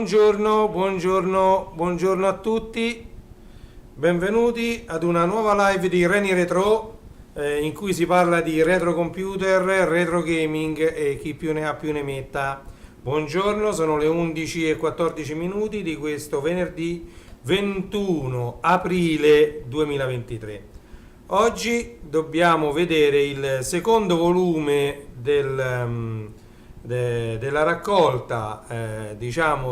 Buongiorno a tutti, benvenuti ad una nuova live di Reni Retro in cui si parla di retro computer, retro gaming e chi più ne ha più ne metta. Buongiorno, sono le 11:14 di questo venerdì 21 aprile 2023. Oggi dobbiamo vedere il secondo volume della raccolta,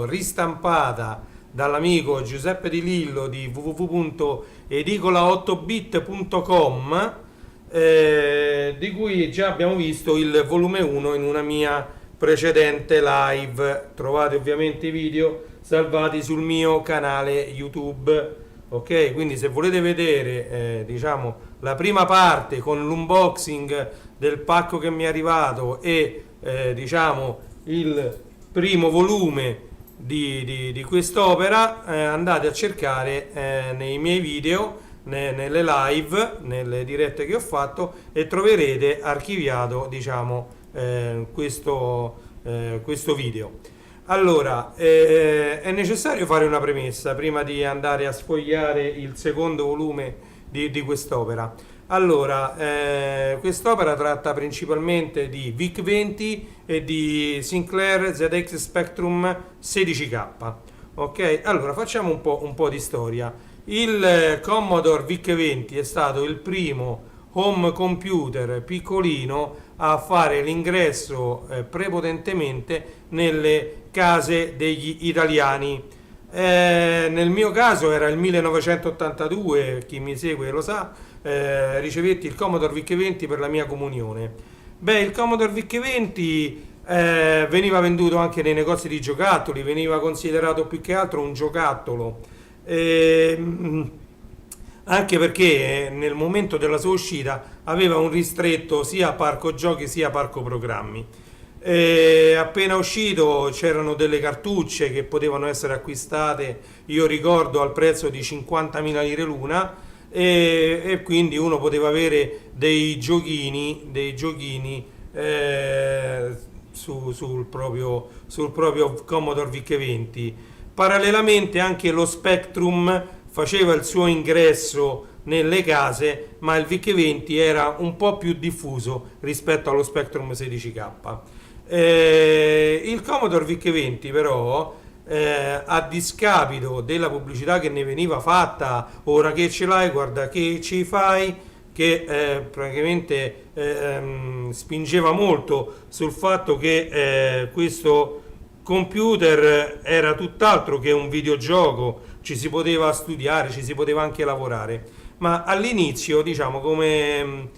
ristampata dall'amico Giuseppe Di Lillo di www.edicola8bit.com, di cui già abbiamo visto il volume 1 in una mia precedente live. Trovate ovviamente i video salvati sul mio canale YouTube. Ok, quindi se volete vedere la prima parte con l'unboxing del pacco che mi è arrivato e il primo volume di quest'opera, andate a cercare nei miei video, nelle live, nelle dirette che ho fatto, e troverete archiviato questo video. Allora, è necessario fare una premessa prima di andare a sfogliare il secondo volume di quest'opera. Allora, quest'opera tratta principalmente di VIC-20 e di Sinclair ZX Spectrum 16K. Ok, allora facciamo un po' di storia. Il Commodore VIC-20 è stato il primo home computer piccolino a fare l'ingresso prepotentemente nelle case degli italiani. Nel mio caso era il 1982, chi mi segue lo sa, ricevetti il Commodore VIC-20 per la mia comunione. Il Commodore VIC-20 veniva venduto anche nei negozi di giocattoli, veniva considerato più che altro un giocattolo, anche perché nel momento della sua uscita aveva un ristretto sia parco giochi sia parco programmi. Appena uscito c'erano delle cartucce che potevano essere acquistate, io ricordo, al prezzo di 50.000 lire l'una, e quindi uno poteva avere dei giochini sul proprio Commodore VIC-20. Parallelamente anche lo Spectrum faceva il suo ingresso nelle case, ma il VIC-20 era un po' più diffuso rispetto allo Spectrum 16K. Il Commodore VIC-20 però, a discapito della pubblicità che ne veniva fatta, ora che ce l'hai, guarda che ci fai, che praticamente spingeva molto sul fatto che questo computer era tutt'altro che un videogioco, ci si poteva studiare, ci si poteva anche lavorare, ma all'inizio, come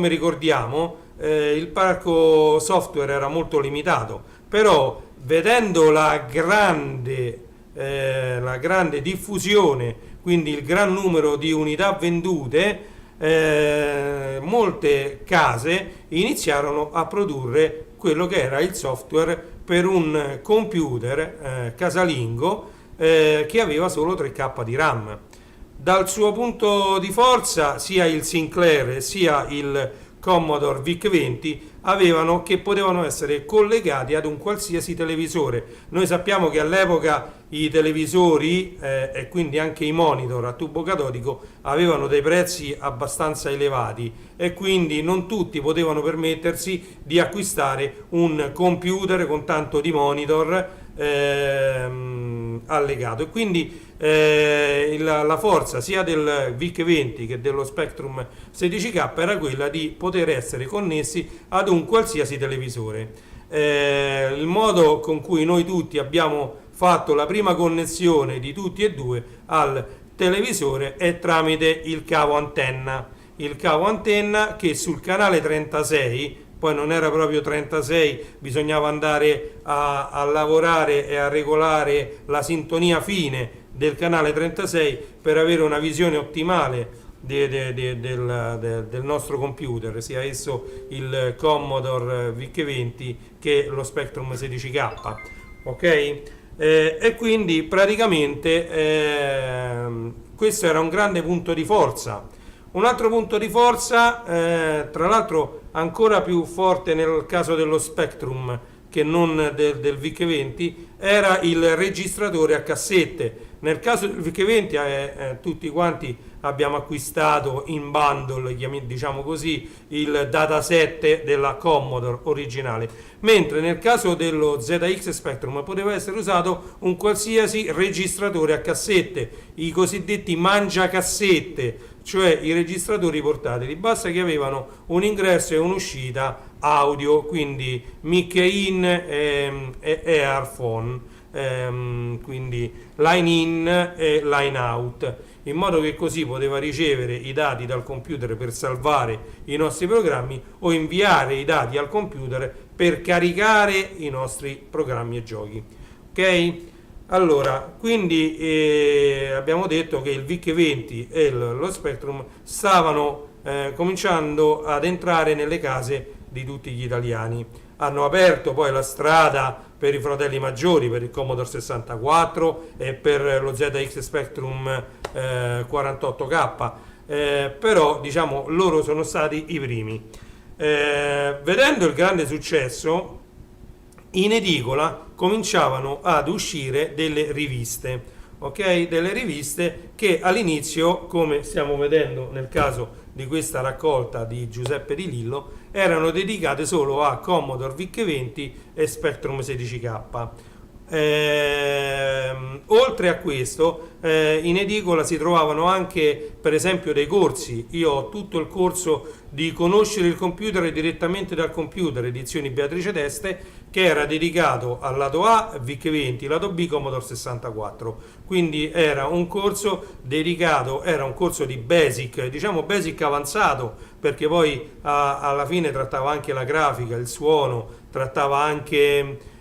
ricordiamo, il parco software era molto limitato, però vedendo la grande diffusione, quindi il gran numero di unità vendute, molte case iniziarono a produrre quello che era il software per un computer casalingo che aveva solo 3K di RAM. Dal suo punto di forza, sia il Sinclair sia il Commodore VIC-20 potevano essere collegati ad un qualsiasi televisore. Noi sappiamo che all'epoca i televisori e quindi anche i monitor a tubo catodico avevano dei prezzi abbastanza elevati, e quindi non tutti potevano permettersi di acquistare un computer con tanto di monitor allegato, e quindi la forza sia del VIC-20 che dello Spectrum 16K era quella di poter essere connessi ad un qualsiasi televisore. Il modo con cui noi tutti abbiamo fatto la prima connessione di tutti e due al televisore è tramite il cavo antenna che sul canale 36, poi non era proprio 36, bisognava andare a lavorare e a regolare la sintonia fine del canale 36 per avere una visione ottimale del nostro computer, sia esso il Commodore VIC-20 che lo Spectrum 16K. Ok? E quindi praticamente questo era un grande punto di forza. Un altro punto di forza, tra l'altro ancora più forte nel caso dello Spectrum, che non del VIC-20 era il registratore a cassette. Nel caso del VIC-20 tutti quanti abbiamo acquistato in bundle, diciamo così, il dataset della Commodore originale, mentre nel caso dello ZX Spectrum poteva essere usato un qualsiasi registratore a cassette, i cosiddetti mangiacassette, cioè i registratori portatili. Basta che avevano un ingresso e un'uscita audio, quindi mic in e earphone, quindi line in e line out, in modo che così poteva ricevere i dati dal computer per salvare i nostri programmi o inviare i dati al computer per caricare i nostri programmi e giochi. Ok? Allora, quindi abbiamo detto che il VIC-20 e lo Spectrum stavano cominciando ad entrare nelle case di tutti gli italiani. Hanno aperto poi la strada per i fratelli maggiori, per il Commodore 64 e per lo ZX Spectrum 48K, però diciamo loro sono stati i primi. Vedendo il grande successo, in edicola cominciavano ad uscire delle riviste, ok? Delle riviste che all'inizio, come stiamo vedendo nel caso di questa raccolta di Giuseppe Di Lillo, erano dedicate solo a Commodore VIC-20 e Spectrum 16K. Oltre a questo, in edicola si trovavano anche per esempio dei corsi. Io ho tutto il corso di Conoscere il computer direttamente dal computer, edizioni Beatrice d'Este, che era dedicato al lato A VIC-20, lato B Commodore 64. Quindi era un corso dedicato, era un corso di basic, diciamo basic avanzato, perché poi alla fine trattava anche la grafica, il suono, trattava anche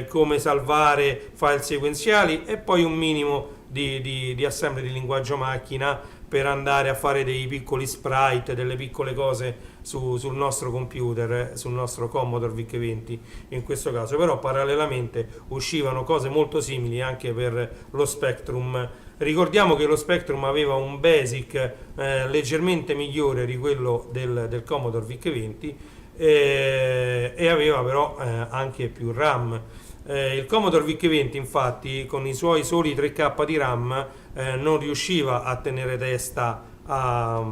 come salvare file sequenziali e poi un minimo di assembly di linguaggio macchina per andare a fare dei piccoli sprite, delle piccole cose sul nostro computer, sul nostro Commodore VIC-20 in questo caso. Però parallelamente uscivano cose molto simili anche per lo Spectrum. Ricordiamo che lo Spectrum aveva un basic leggermente migliore di quello del Commodore VIC-20 e aveva però anche più RAM. Il Commodore VIC-20 infatti con i suoi soli 3K di RAM non riusciva a tenere testa al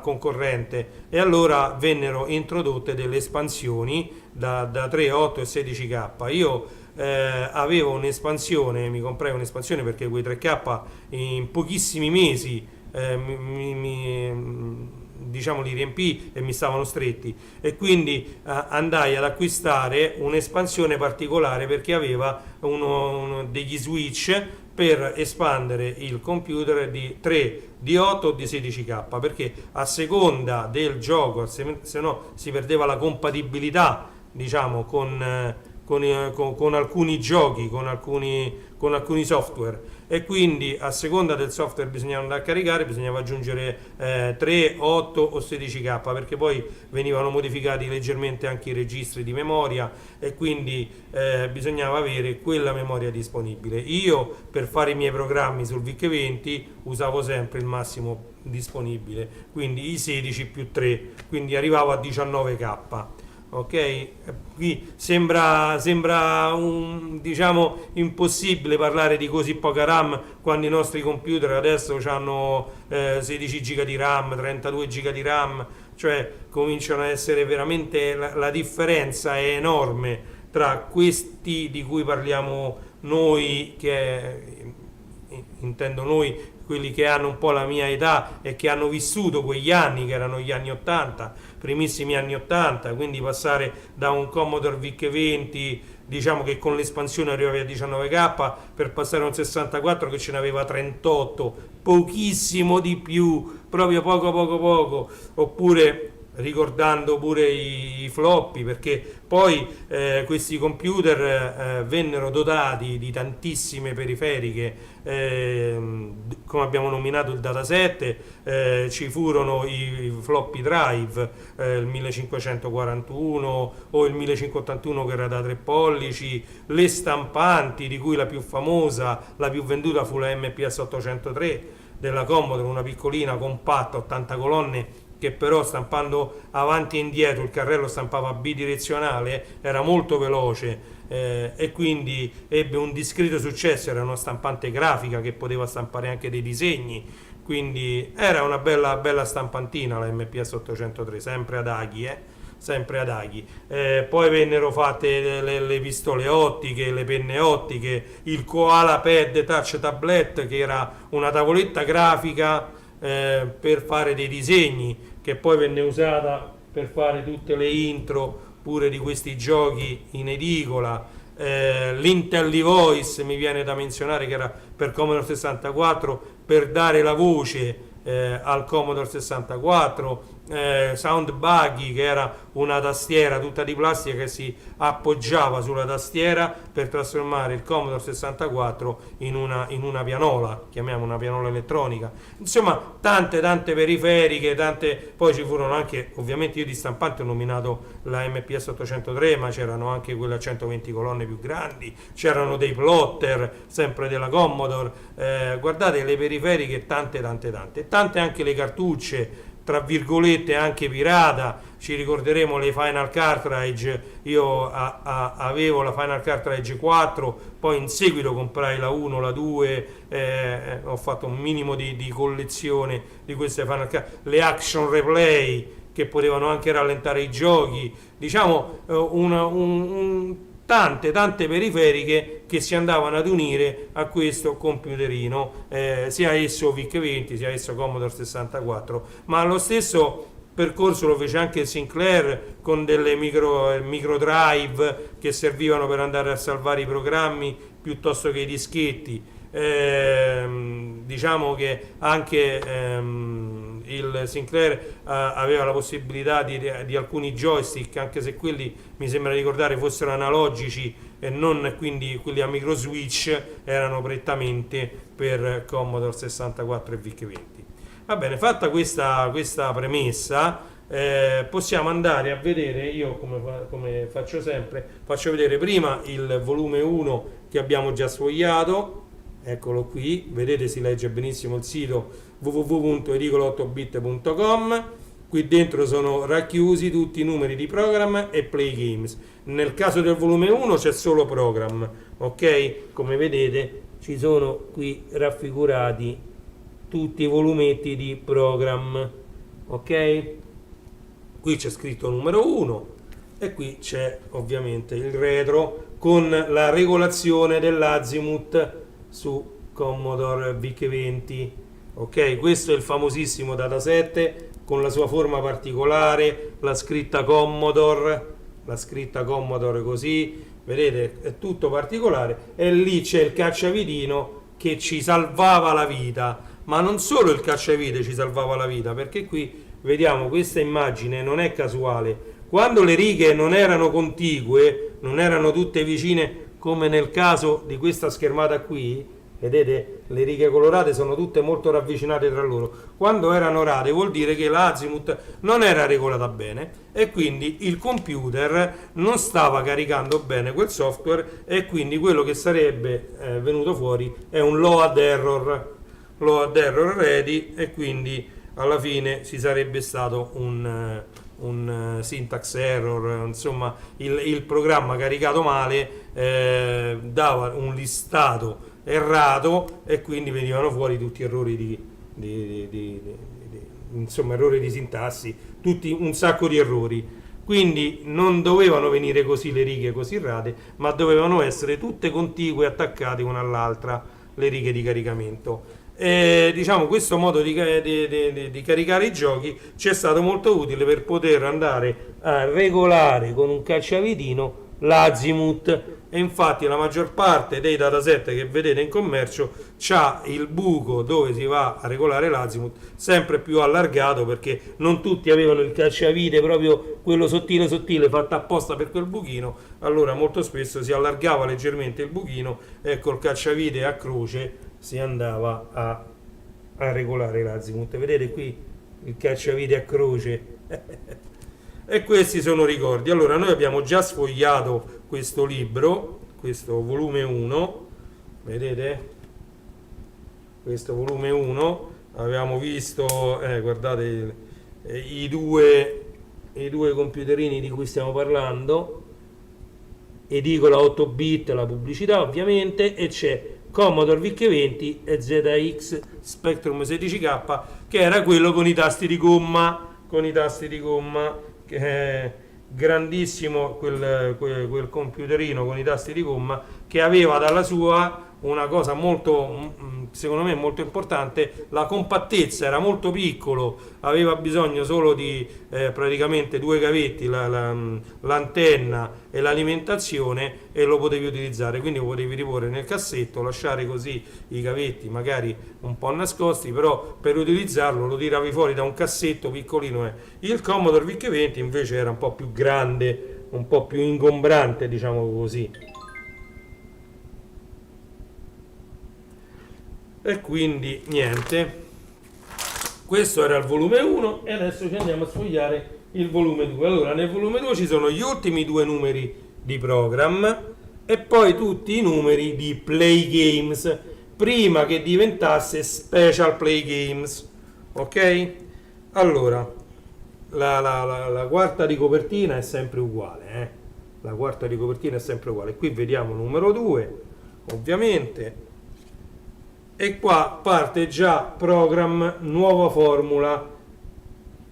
concorrente, e allora vennero introdotte delle espansioni da 3, 8 e 16K. Io avevo un'espansione, mi comprai un'espansione perché quei 3K in pochissimi mesi li riempì e mi stavano stretti, e quindi andai ad acquistare un'espansione particolare perché aveva degli switch per espandere il computer di 3, di 8 o di 16K, perché a seconda del gioco, se no si perdeva la compatibilità, diciamo, con alcuni giochi, con alcuni software, e quindi a seconda del software bisognava andare a caricare, bisognava aggiungere 3, 8 o 16K, perché poi venivano modificati leggermente anche i registri di memoria e quindi bisognava avere quella memoria disponibile. Io per fare i miei programmi sul VIC-20 usavo sempre il massimo disponibile, quindi i 16 più 3, quindi arrivavo a 19K. Ok, qui sembra impossibile parlare di così poca RAM quando i nostri computer adesso hanno 16 GB di RAM, 32 GB di RAM, cioè cominciano a essere veramente, la differenza è enorme tra questi di cui parliamo noi, intendo noi, quelli che hanno un po' la mia età e che hanno vissuto quegli anni che erano gli anni 80, primissimi anni 80, quindi passare da un Commodore VIC-20, diciamo che con l'espansione arrivavi a 19K, per passare a un 64 che ce n'aveva 38, pochissimo di più, proprio poco, oppure ricordando pure i floppy, perché poi questi computer vennero dotati di tantissime periferiche, come abbiamo nominato il dataset, ci furono i floppy drive, il 1541 o il 1581 che era da 3 pollici, le stampanti, di cui la più famosa, la più venduta fu la MPS 803 della Commodore, una piccolina compatta, 80 colonne, che però stampando avanti e indietro il carrello stampava bidirezionale, era molto veloce, e quindi ebbe un discreto successo. Era una stampante grafica che poteva stampare anche dei disegni, quindi era una bella stampantina la MPS 803, sempre ad aghi, sempre ad aghi. Poi vennero fatte le pistole ottiche, le penne ottiche, il Koala Pad Touch Tablet, che era una tavoletta grafica per fare dei disegni, che poi venne usata per fare tutte le intro pure di questi giochi in edicola. L'IntelliVoice mi viene da menzionare, che era per Commodore 64, per dare la voce al Commodore 64. Sound Buggy, che era una tastiera tutta di plastica che si appoggiava sulla tastiera per trasformare il Commodore 64 in una pianola, chiamiamo una pianola elettronica. Insomma, tante periferiche, poi ci furono anche, ovviamente io di stampante ho nominato la MPS 803, ma c'erano anche quelle a 120 colonne più grandi, c'erano dei plotter sempre della Commodore, guardate le periferiche, tante anche le cartucce, tra virgolette anche pirata. Ci ricorderemo le Final Cartridge. Io avevo la Final Cartridge 4, poi in seguito comprai la 1, la 2, ho fatto un minimo di collezione di queste Final Cartridge, le Action Replay che potevano anche rallentare i giochi, diciamo tante periferiche che si andavano ad unire a questo computerino, sia esso VIC-20 sia esso Commodore 64, ma lo stesso percorso lo fece anche Sinclair con delle micro drive che servivano per andare a salvare i programmi piuttosto che i dischetti. Diciamo che anche il Sinclair aveva la possibilità di alcuni joystick, anche se quelli mi sembra ricordare fossero analogici e non quindi quelli a micro switch, erano prettamente per Commodore 64 e VIC-20. Va bene, fatta questa premessa, possiamo andare a vedere. Io come faccio sempre, faccio vedere prima il volume 1 che abbiamo già sfogliato. Eccolo qui, vedete, si legge benissimo il sito www.edicolo8bit.com. Qui dentro sono racchiusi tutti i numeri di program e play games. Nel caso del volume 1 c'è solo program, ok? Come vedete ci sono qui raffigurati tutti i volumetti di program, ok? Qui c'è scritto numero 1 e qui c'è ovviamente il retro con la regolazione dell'azimuth su Commodore VIC-20. Ok, questo è il famosissimo dataset con la sua forma particolare, la scritta Commodore così, vedete, è tutto particolare, e lì c'è il cacciavidino che ci salvava la vita. Ma non solo il cacciavite ci salvava la vita, perché qui vediamo questa immagine non è casuale. Quando le righe non erano contigue, non erano tutte vicine, come nel caso di questa schermata qui, vedete, le righe colorate sono tutte molto ravvicinate tra loro. Quando erano rade vuol dire che l'azimuth non era regolata bene e quindi il computer non stava caricando bene quel software, e quindi quello che sarebbe venuto fuori è un load error ready, e quindi alla fine ci sarebbe stato un syntax error. Insomma, il programma caricato male dava un listato errato e quindi venivano fuori tutti errori insomma errori di sintassi, un sacco di errori. Quindi non dovevano venire così le righe così rade, ma dovevano essere tutte contigue, attaccate una all'altra, le righe di caricamento. Diciamo, questo modo di caricare i giochi ci è stato molto utile per poter andare a regolare con un cacciavitino l'azimuth, e infatti la maggior parte dei dataset che vedete in commercio c'ha il buco dove si va a regolare l'azimuth sempre più allargato, perché non tutti avevano il cacciavite proprio quello sottile fatto apposta per quel buchino. Allora molto spesso si allargava leggermente il buchino e col cacciavite a croce si andava a regolare l'azimuth. Vedete qui il cacciavite a croce e questi sono ricordi. Allora, noi abbiamo già sfogliato questo libro, questo volume 1, vedete, questo volume 1 avevamo visto, guardate i due computerini di cui stiamo parlando, edicola 8 bit, la pubblicità ovviamente, e c'è Commodore VIC-20 e ZX Spectrum 16K, che era quello con i tasti di gomma, che è grandissimo quel computerino con i tasti di gomma, che aveva dalla sua una cosa molto, secondo me molto importante: la compattezza. Era molto piccolo, aveva bisogno solo di praticamente due cavetti, l'antenna e l'alimentazione, e lo potevi utilizzare, quindi lo potevi riporre nel cassetto, lasciare così i cavetti magari un po' nascosti, però per utilizzarlo lo tiravi fuori da un cassetto piccolino. Il Commodore VIC-20 invece era un po' più grande, un po' più ingombrante, diciamo così. E quindi niente, questo era il volume 1 e adesso ci andiamo a sfogliare il volume 2. Allora, nel volume 2 ci sono gli ultimi due numeri di program e poi tutti i numeri di Play Games, prima che diventasse Special Play Games. Ok? Allora, la quarta di copertina è sempre uguale, la quarta di copertina è sempre uguale. Qui vediamo numero 2, ovviamente. E qua parte già program nuova formula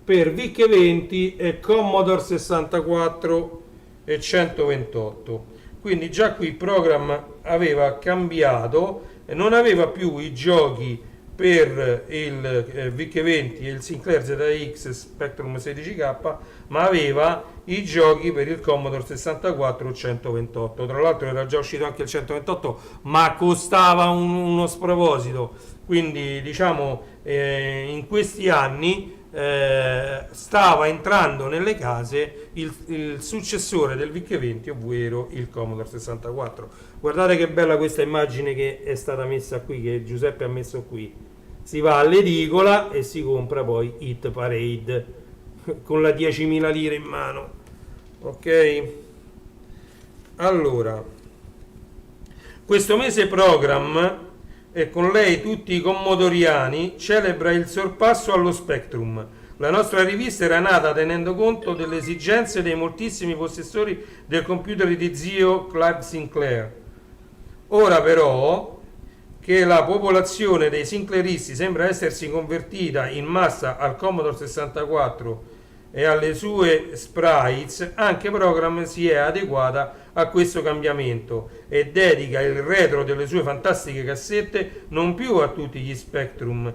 per VIC-20 e Commodore 64 e 128. Quindi già qui il program aveva cambiato e non aveva più i giochi per il VIC-20 e il Sinclair ZX Spectrum 16K, ma aveva i giochi per il Commodore 64 o 128. Tra l'altro era già uscito anche il 128, ma costava uno sproposito. Quindi diciamo in questi anni stava entrando nelle case il successore del VIC-20, ovvero il Commodore 64. Guardate che bella questa immagine che è stata messa qui, che Giuseppe ha messo qui. Si va all'edicola e si compra poi Hit Parade con la 10.000 lire in mano. Ok? Allora, questo mese program, e con lei tutti i commodoriani, celebra il sorpasso allo Spectrum. La nostra rivista era nata tenendo conto delle esigenze dei moltissimi possessori del computer di zio Clive Sinclair. Ora però che la popolazione dei sinclairisti sembra essersi convertita in massa al Commodore 64 e alle sue sprites, anche Program si è adeguata a questo cambiamento e dedica il retro delle sue fantastiche cassette non più a tutti gli Spectrum,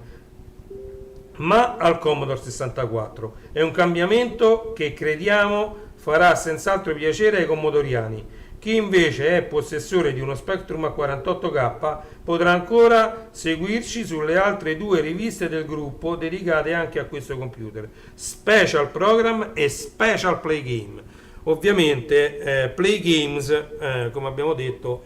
ma al Commodore 64. È un cambiamento che crediamo farà senz'altro piacere ai commodoriani. Chi invece è possessore di uno Spectrum a 48K potrà ancora seguirci sulle altre due riviste del gruppo dedicate anche a questo computer, Special Program e Special Play Game. Ovviamente Play Games, come abbiamo detto,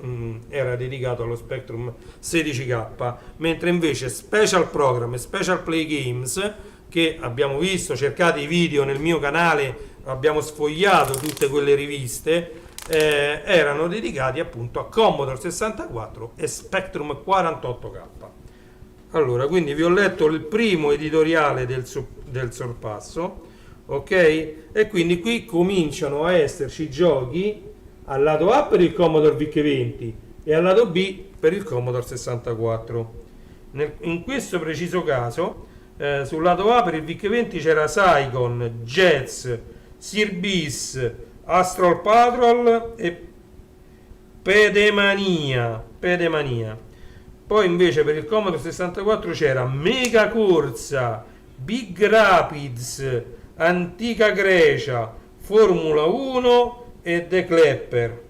era dedicato allo Spectrum 16K, mentre invece Special Program e Special Play Games, che abbiamo visto, cercate i video nel mio canale, abbiamo sfogliato tutte quelle riviste, erano dedicati appunto a Commodore 64 e Spectrum 48K. Allora, quindi vi ho letto il primo editoriale del sorpasso, ok? E quindi qui cominciano a esserci giochi al lato A per il Commodore VIC-20 e al lato B per il Commodore 64. In questo preciso caso, sul lato A per il VIC-20 c'era Saigon, Jets, Sirbis, Astral Patrol e Pedemania. Poi invece per il Commodore 64 c'era Mega Corsa, Big Rapids, Antica Grecia, Formula 1 e The Clapper.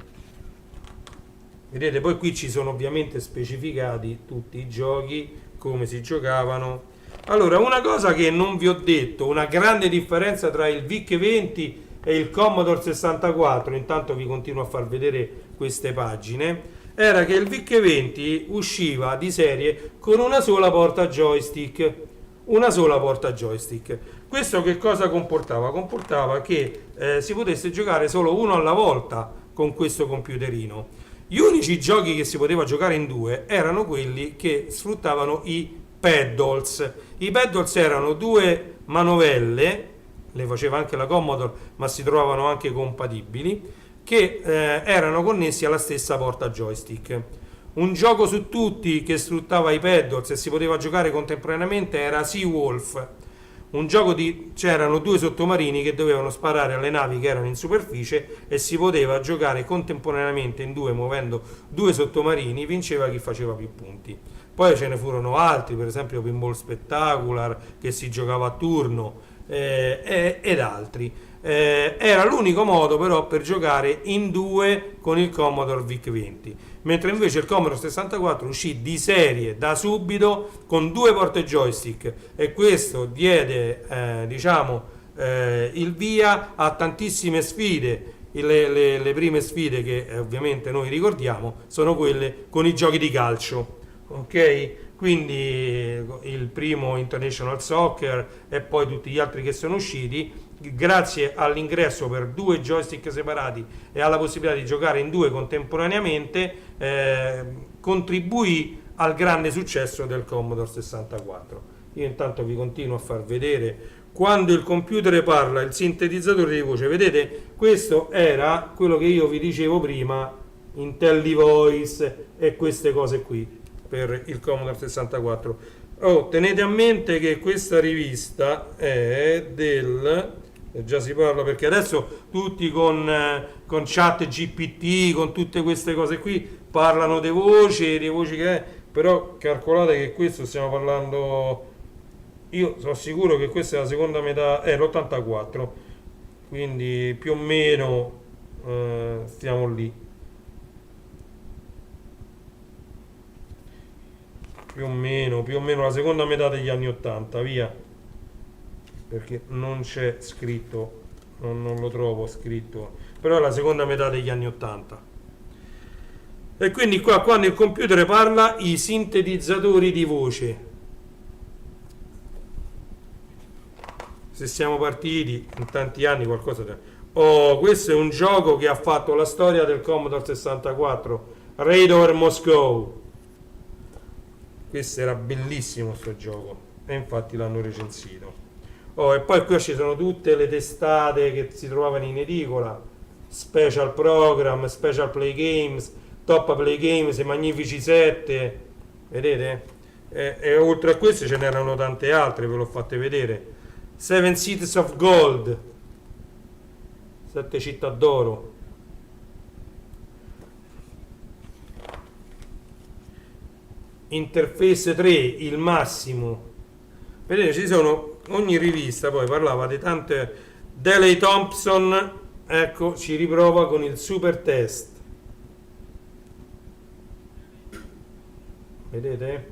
Vedete, poi qui ci sono ovviamente specificati tutti i giochi, come si giocavano. Allora, una cosa che non vi ho detto, una grande differenza tra il VIC-20 e il Commodore 64, intanto vi continuo a far vedere queste pagine, era che il VIC-20 usciva di serie con una sola porta joystick. Questo che cosa comportava? Comportava che si potesse giocare solo uno alla volta con questo computerino. Gli unici giochi che si poteva giocare in due erano quelli che sfruttavano i paddles. I paddles erano due manovelle le faceva anche la Commodore, ma si trovavano anche compatibili, che erano connessi alla stessa porta joystick. Un gioco su tutti che sfruttava i paddles e si poteva giocare contemporaneamente era Sea Wolf, un gioco c'erano due sottomarini che dovevano sparare alle navi che erano in superficie e si poteva giocare contemporaneamente in due, muovendo due sottomarini, vinceva chi faceva più punti. Poi ce ne furono altri, per esempio Pinball Spectacular, che si giocava a turno, ed altri. Era l'unico modo però per giocare in due con il Commodore VIC-20, mentre invece il Commodore 64 uscì di serie da subito con due porte joystick, e questo diede il via a tantissime sfide. Le prime sfide che ovviamente noi ricordiamo sono quelle con i giochi di calcio, ok? Quindi il primo International Soccer e poi tutti gli altri che sono usciti, grazie all'ingresso per due joystick separati e alla possibilità di giocare in due contemporaneamente, contribuì al grande successo del Commodore 64. Io intanto vi continuo a far vedere quando il computer parla, il sintetizzatore di voce. Vedete, questo era quello che io vi dicevo prima, IntelliVoice e queste cose qui per il Commodore 64. Tenete a mente che questa rivista è già si parla, perché adesso tutti con chat GPT, con tutte queste cose qui, parlano di voci che è, però calcolate che questo stiamo parlando, io sono sicuro che questa è la seconda metà, è l'84, quindi più o meno stiamo lì. Più o meno la seconda metà degli anni 80, via, perché non c'è scritto, non lo trovo scritto, però è la seconda metà degli anni 80. E quindi qua, quando il computer parla, i sintetizzatori di voce, se siamo partiti in tanti anni qualcosa questo è un gioco che ha fatto la storia del Commodore 64, Raid Over Moscow. Questo era bellissimo sto gioco, e infatti l'hanno recensito. E poi qui ci sono tutte le testate che si trovavano in edicola: Special Program, Special Play Games, Top Play Games, i Magnifici 7, vedete? E oltre a queste ce n'erano tante altre, ve l'ho fatte vedere. Seven Cities of Gold, 7 città d'oro. Interface 3, il massimo. Vedete, ci sono, ogni rivista poi parlava di tante. Daley Thompson, ecco, ci riprova con il super test. Vedete?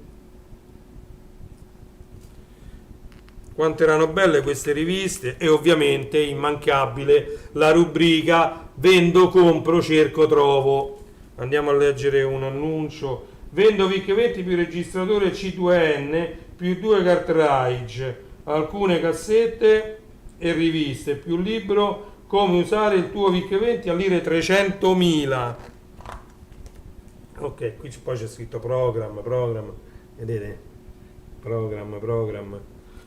Quanto erano belle queste riviste. E ovviamente immancabile la rubrica vendo, compro, cerco, trovo. Andiamo a leggere un annuncio. Vendo VIC-20 più registratore C2N più 2 cartridge, alcune cassette e riviste, più libro come usare il tuo VIC-20 a lire 300.000. Ok, qui poi c'è scritto program, vedete? Program.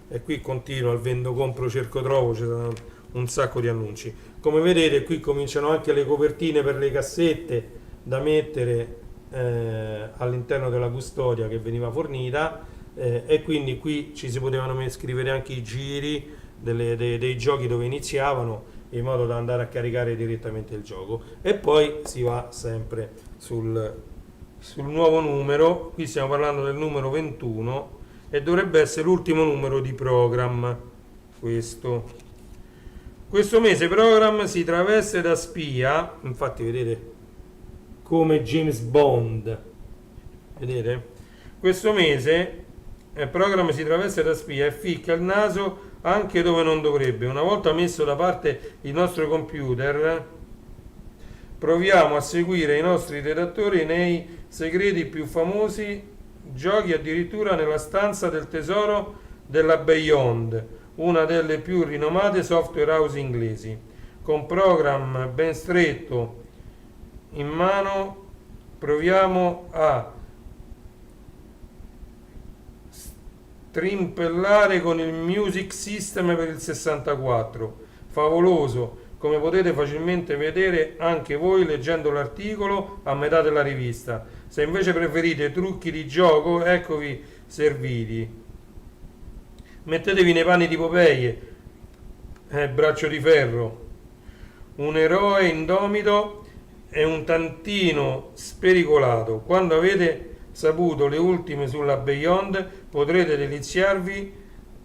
E qui continua il vendo, compro, cerco, trovo, ci sono un sacco di annunci. Come vedete qui cominciano anche le copertine per le cassette da mettere all'interno della custodia che veniva fornita, e quindi qui ci si potevano scrivere anche i giri dei giochi dove iniziavano, in modo da andare a caricare direttamente il gioco. E poi si va sempre sul nuovo numero. Qui stiamo parlando del numero 21 e dovrebbe essere l'ultimo numero di Program. Questo mese Program si traveste da spia, infatti vedete, come James Bond, vedete? Questo mese Program si traveste da spia e ficca il naso anche dove non dovrebbe. Una volta messo da parte il nostro computer, proviamo a seguire i nostri redattori nei segreti più famosi giochi, addirittura nella stanza del tesoro della Beyond, una delle più rinomate software house inglesi. Con Program ben stretto in mano proviamo a trimpellare con il Music System per il 64. Favoloso, come potete facilmente vedere anche voi leggendo l'articolo a metà della rivista. Se invece preferite trucchi di gioco, eccovi serviti. Mettetevi nei panni di Popeye, braccio di ferro, un eroe indomito e un tantino spericolato. Quando avete saputo le ultime sulla Beyond, potrete deliziarvi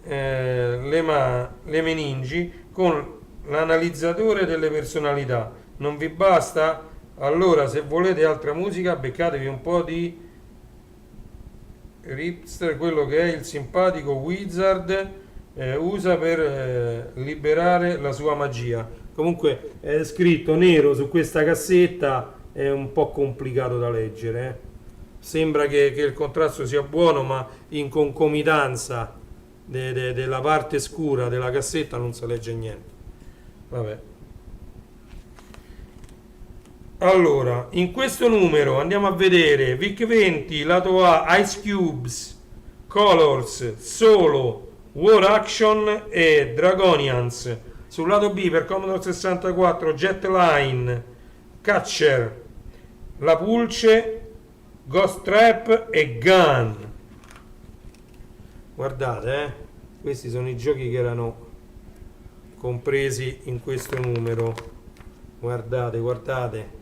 le meningi con l'analizzatore delle personalità. Non vi basta? Allora, se volete altra musica, beccatevi un po' di Ripster, quello che è il simpatico Wizard usa per liberare la sua magia. Comunque è scritto nero su questa cassetta, è un po' complicato da leggere. Sembra che il contrasto sia buono, ma in concomitanza della parte scura della cassetta non si legge niente. Vabbè. Allora, in questo numero andiamo a vedere VIC 20, lato A, Ice Cubes, Colors, Solo, War Action e Dragonians. Sul lato B per Commodore 64 Jetline, Catcher, La Pulce, Ghost Trap e Gun. Guardate, questi sono i giochi che erano compresi in questo numero. Guardate, guardate.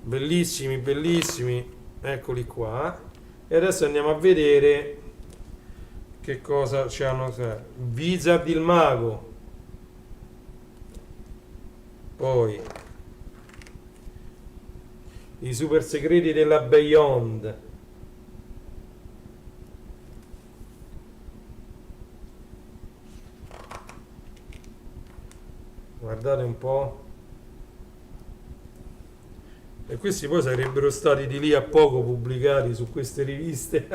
Bellissimi, bellissimi. Eccoli qua. E adesso andiamo a vedere che cosa ci hanno. Wizard il mago. Poi i super segreti della Beyond. Guardate un po'. E questi poi sarebbero stati di lì a poco pubblicati su queste riviste.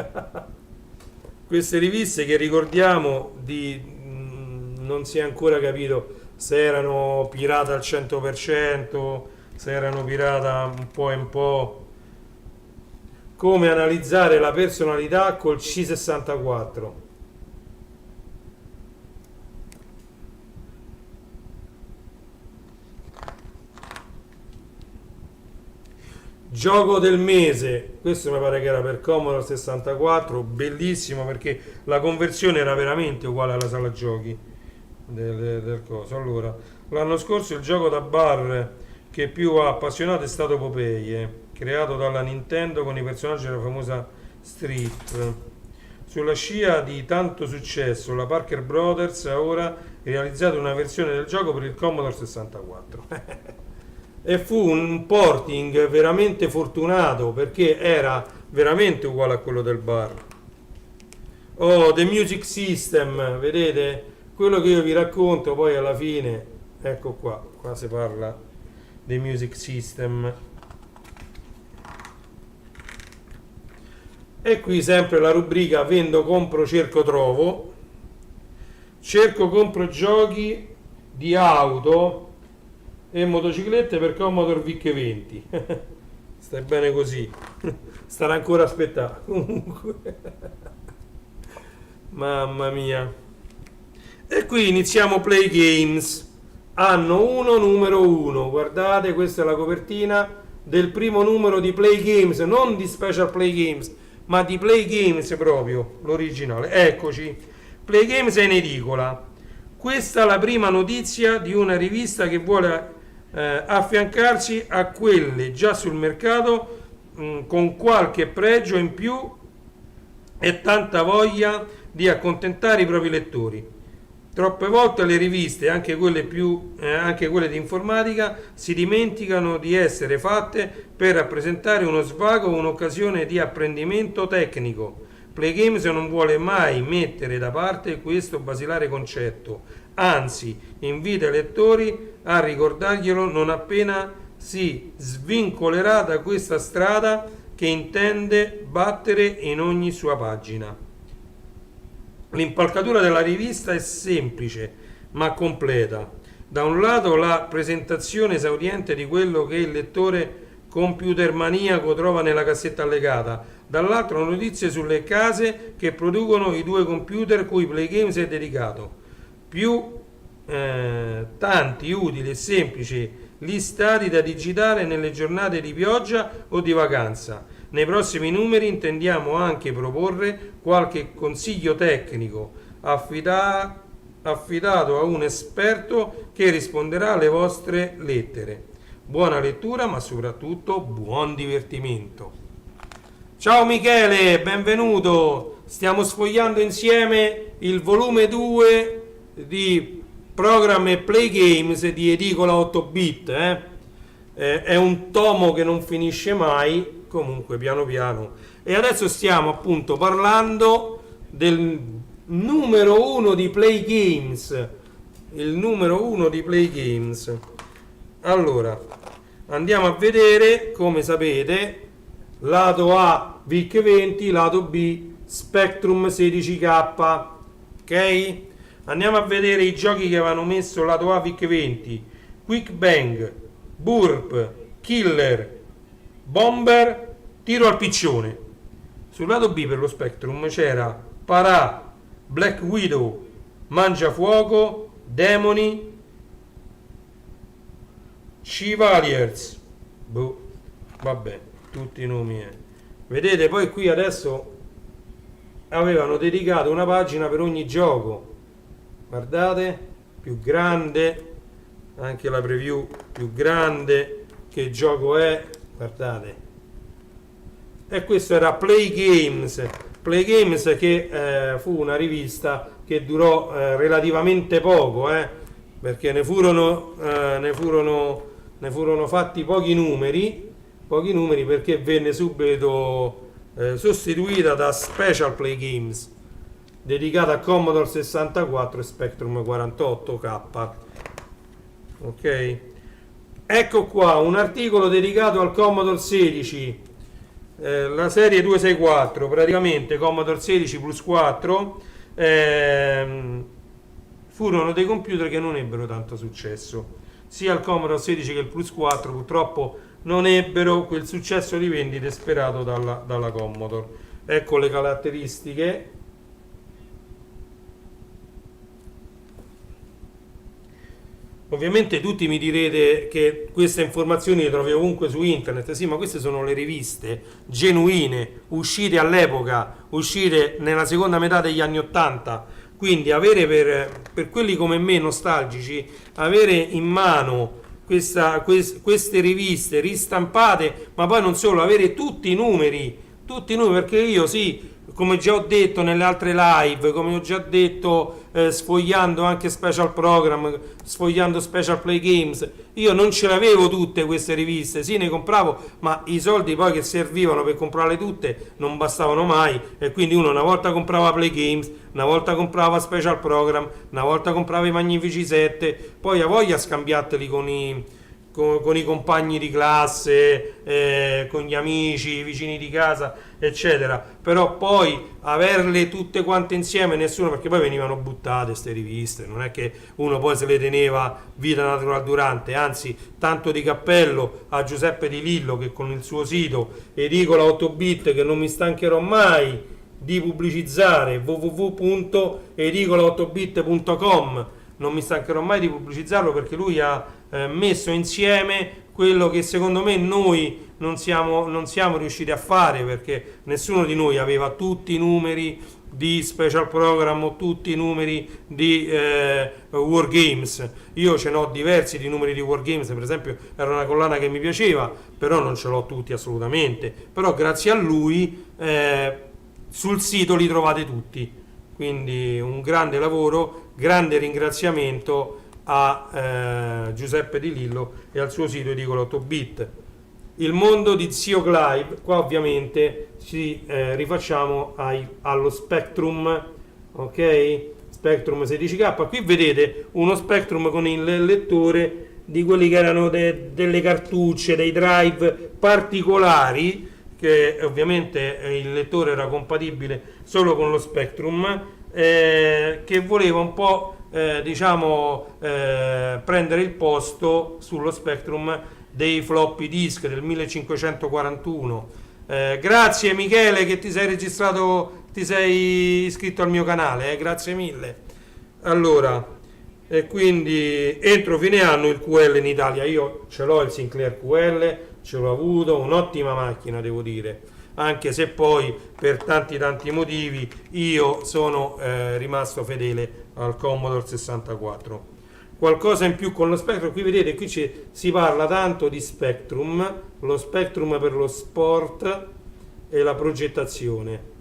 Queste riviste che ricordiamo non si è ancora capito se erano pirata al 100%, se erano pirata un po' e un po'. Come analizzare la personalità col C64. Gioco del mese, questo mi pare che era per Commodore 64, bellissimo perché la conversione era veramente uguale alla sala giochi del coso. Allora, l'anno scorso il gioco da bar che più ha appassionato è stato Popeye, creato dalla Nintendo con i personaggi della famosa strip. Sulla scia di tanto successo, la Parker Brothers ha ora realizzato una versione del gioco per il Commodore 64. E fu un porting veramente fortunato perché era veramente uguale a quello del bar. Oh, The Music System, vedete? Quello che io vi racconto poi alla fine, ecco qua si parla dei Music System. E qui sempre la rubrica vendo, compro, cerco, trovo. Cerco, compro giochi di auto e motociclette per Commodore VIC 20. Stai bene così. Starà ancora a aspettare. Comunque. Mamma mia. E qui iniziamo Play Games. Anno 1, numero 1. Guardate, questa è la copertina del primo numero di Play Games, non di Special Play Games, ma di Play Games proprio, l'originale. Eccoci. Play Games è in edicola. Questa è la prima notizia di una rivista che vuole affiancarsi a quelle già sul mercato con qualche pregio in più e tanta voglia di accontentare i propri lettori. Troppe volte le riviste, anche quelle di informatica, si dimenticano di essere fatte per rappresentare uno svago o un'occasione di apprendimento tecnico. Play Games non vuole mai mettere da parte questo basilare concetto, anzi invita i lettori a ricordarglielo non appena si svincolerà da questa strada che intende battere in ogni sua pagina. L'impalcatura della rivista è semplice ma completa. Da un lato la presentazione esauriente di quello che il lettore computermaniaco trova nella cassetta allegata, dall'altro notizie sulle case che producono i due computer cui Play Games è dedicato, più tanti utili e semplici listati da digitare nelle giornate di pioggia o di vacanza. Nei prossimi numeri intendiamo anche proporre qualche consiglio tecnico affidato a un esperto che risponderà alle vostre lettere. Buona lettura, ma soprattutto buon divertimento. Ciao Michele, benvenuto. Stiamo sfogliando insieme il volume 2 di Program e Play Games di Edicola 8-bit. È un tomo che non finisce mai, comunque piano piano. E adesso stiamo appunto parlando del numero 1 di Play Games. Il numero 1 di Play Games. Allora, andiamo a vedere, come sapete, lato A VIC-20, lato B Spectrum 16K. Ok? Andiamo a vedere i giochi che avevano messo lato A VIC-20: Quick Bang, Burp, Killer, Bomber, Tiro al piccione. Sul lato B per lo Spectrum c'era Parà, Black Widow, Mangiafuoco, Demoni, Chevaliers. Boh, vabbè, tutti i nomi. Vedete, poi qui adesso avevano dedicato una pagina per ogni gioco. Guardate, più grande, anche la preview più grande, che gioco è, guardate. E questo era Play Games che fu una rivista che durò relativamente poco, perché ne furono fatti pochi numeri perché venne subito sostituita da Special Play Games, dedicata a Commodore 64 e Spectrum 48K. Ok, ecco qua un articolo dedicato al Commodore 16, la serie 264, praticamente Commodore 16 plus 4. Furono dei computer che non ebbero tanto successo, sia il Commodore 16 che il plus 4 purtroppo non ebbero quel successo di vendite sperato dalla Commodore. Ecco le caratteristiche. Ovviamente tutti mi direte che queste informazioni le trovi ovunque su internet. Sì, ma queste sono le riviste genuine, uscite all'epoca, uscite nella seconda metà degli anni 80. Quindi avere per quelli come me nostalgici, avere in mano queste riviste ristampate, ma poi non solo, avere tutti i numeri, perché io sì, come già ho detto nelle altre live, come ho già detto sfogliando anche Special Program, sfogliando Special Play Games, io non ce le avevo tutte queste riviste, sì ne compravo, ma i soldi poi che servivano per comprarle tutte non bastavano mai, e quindi uno una volta comprava Play Games, una volta comprava Special Program, una volta comprava i Magnifici 7, poi a voglia scambiateli con i compagni di classe, con gli amici, i vicini di casa, eccetera. Però poi averle tutte quante insieme, nessuno, perché poi venivano buttate queste riviste, non è che uno poi se le teneva vita natural durante, anzi tanto di cappello a Giuseppe Di Lillo, che con il suo sito Edicola 8-bit, che non mi stancherò mai di pubblicizzare, www.edicola8bit.com, non mi stancherò mai di pubblicizzarlo, perché lui ha messo insieme quello che secondo me noi non siamo riusciti a fare, perché nessuno di noi aveva tutti i numeri di Special Program o tutti i numeri di Wargames. Io ce n'ho diversi di numeri di Wargames, per esempio era una collana che mi piaceva, però non ce l'ho tutti assolutamente, però grazie a lui sul sito li trovate tutti, quindi un grande lavoro, grande ringraziamento a Giuseppe Di Lillo e al suo sito Edicola 8-bit. Il mondo di Zio Clive, qua ovviamente ci rifacciamo allo Spectrum, ok? Spectrum 16K, qui vedete uno Spectrum con il lettore di quelli che erano delle cartucce, dei drive particolari, che ovviamente il lettore era compatibile solo con lo Spectrum, che voleva un po' prendere il posto sullo Spectrum dei floppy disk del 1541. Grazie Michele che ti sei registrato, ti sei iscritto al mio canale, grazie mille. Allora, e quindi entro fine anno il QL in Italia, io ce l'ho il Sinclair QL, ce l'ho avuto, un'ottima macchina devo dire, anche se poi per tanti motivi io sono rimasto fedele al Commodore 64. Qualcosa in più con lo Spectrum, qui vedete, qui si parla tanto di Spectrum, lo Spectrum per lo sport e la progettazione.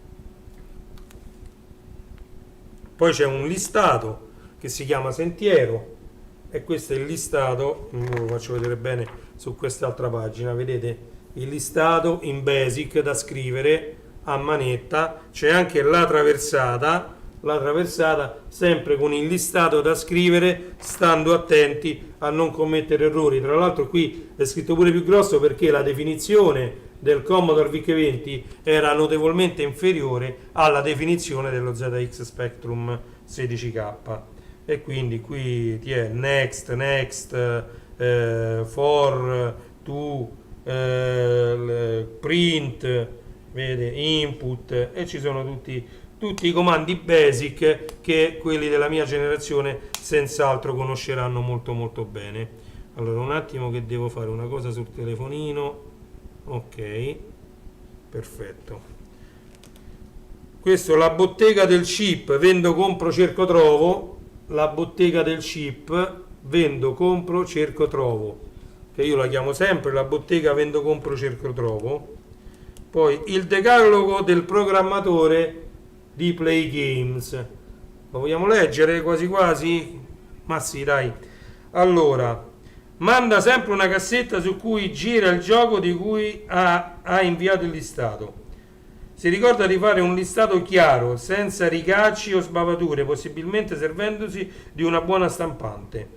Poi c'è un listato che si chiama Sentiero, e questo è il listato, lo faccio vedere bene su quest'altra pagina, vedete il listato in basic da scrivere a manetta, c'è anche la traversata sempre con il listato da scrivere, stando attenti a non commettere errori. Tra l'altro qui è scritto pure più grosso perché la definizione del Commodore VIC-20 era notevolmente inferiore alla definizione dello ZX Spectrum 16K, e quindi qui ti è next, for, to, print, vede, input, e ci sono tutti i comandi basic che quelli della mia generazione senz'altro conosceranno molto bene. Allora un attimo che devo fare una cosa sul telefonino. Ok, perfetto. Questo è la bottega del chip, vendo, compro, cerco, trovo. La bottega del chip, vendo, compro, cerco, trovo, che io la chiamo sempre la bottega vendo, compro, cerco, trovo. Poi il decalogo del programmatore di Play Games, lo vogliamo leggere quasi? Ma sì, dai. Allora, manda sempre una cassetta su cui gira il gioco di cui ha inviato il listato. Si ricorda di fare un listato chiaro, senza ricacci o sbavature, possibilmente servendosi di una buona stampante.